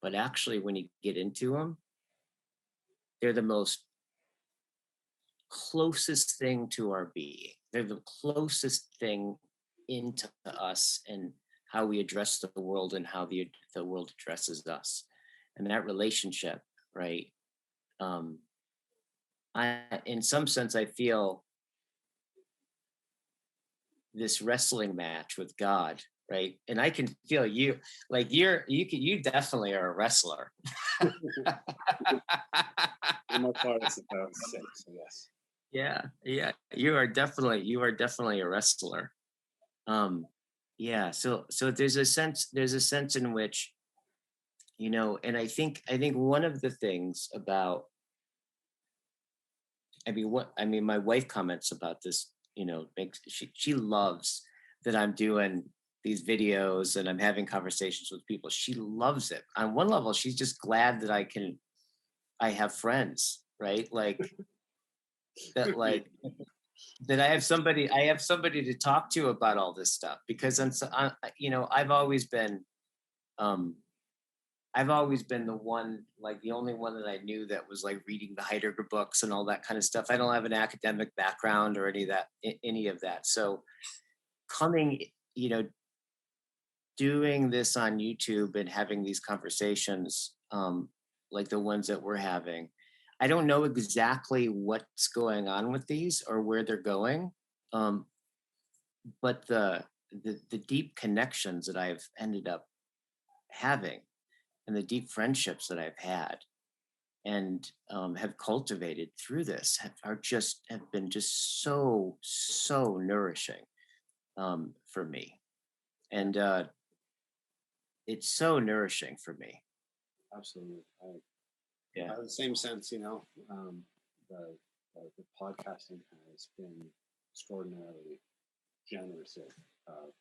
but actually when you get into them, they're the most closest thing to our being. They're the closest thing into us and how we address the world and how the world addresses us. And that relationship, right? In some sense, I feel this wrestling match with God, right? And I can feel you, like you definitely are a wrestler. I'm a part of about 6, so yes. Yeah, you are definitely a wrestler. Yeah, so there's a sense in which, and I think one of the things about, my wife comments about this, she loves that I'm doing these videos and I'm having conversations with people. She loves it. On one level, she's just glad that I have friends, right? Like that, like that I have somebody to talk to about all this stuff, because I've always been the one, like the only one that I knew that was like reading the Heidegger books and all that kind of stuff. I don't have an academic background or any of that. So coming, doing this on YouTube and having these conversations, like the ones that we're having, I don't know exactly what's going on with these or where they're going. But the deep connections that I've ended up having and the deep friendships that I've had and have cultivated through this have been just so nourishing for me. And it's so nourishing for me. Absolutely. Yeah. The same sense, the podcasting has been extraordinarily generous of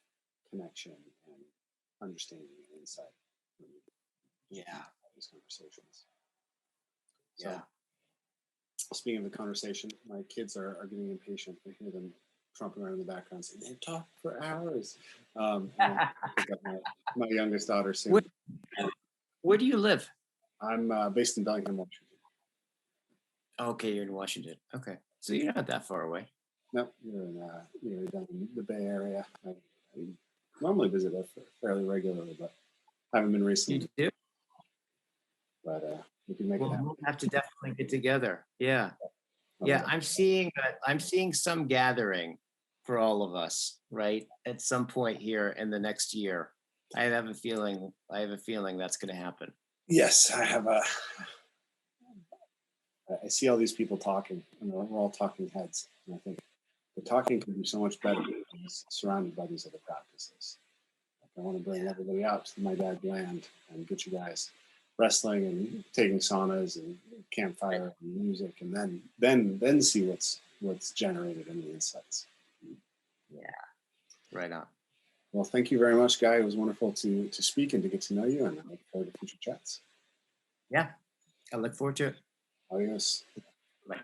connection and understanding and insight. Yeah. These conversations. So, Yeah. speaking of the conversation, my kids are getting impatient. I hear them trumping around in the background saying, they talk for hours. I pick up my youngest daughter soon. Where do you live? I'm based in Bellingham, Washington. Okay, you're in Washington. Okay, so you're not that far away. No, you're down in the Bay Area. I normally visit it fairly regularly, but haven't been recently. You do? But we can make it happen. We'll have to definitely get together. Yeah. Yeah, I'm seeing some gathering for all of us, right? At some point here in the next year. I have a feeling that's going to happen. Yes, I see all these people talking, and we're all talking heads. And I think the talking can do so much better when it's surrounded by these other practices. Like, I want to bring everybody out to my dad's land and get you guys wrestling and taking saunas and campfire and music, and then see what's generated in the insights. Yeah, right on. Well, thank you very much, Guy. It was wonderful to speak and to get to know you, and I look forward to future chats. Yeah, I look forward to it. Adios. Bye.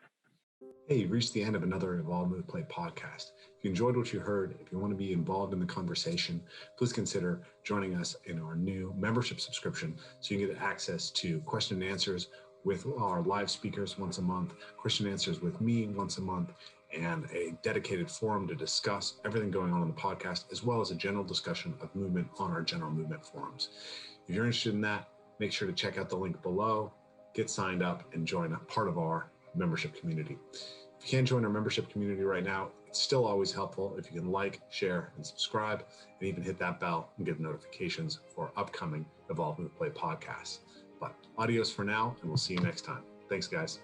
Hey, you've reached the end of another Evolve, Move, Play podcast. If you enjoyed what you heard, if you want to be involved in the conversation, please consider joining us in our new membership subscription so you can get access to question and answers with our live speakers once a month, question and answers with me once a month, and a dedicated forum to discuss everything going on in the podcast, as well as a general discussion of movement on our general movement forums. If you're interested in that, make sure to check out the link below, get signed up, and join a part of our membership community. If you can't join our membership community right now, it's still always helpful if you can like, share, and subscribe, and even hit that bell and get notifications for upcoming Evolve, Move, Play podcasts. But adios for now, and we'll see you next time. Thanks, guys.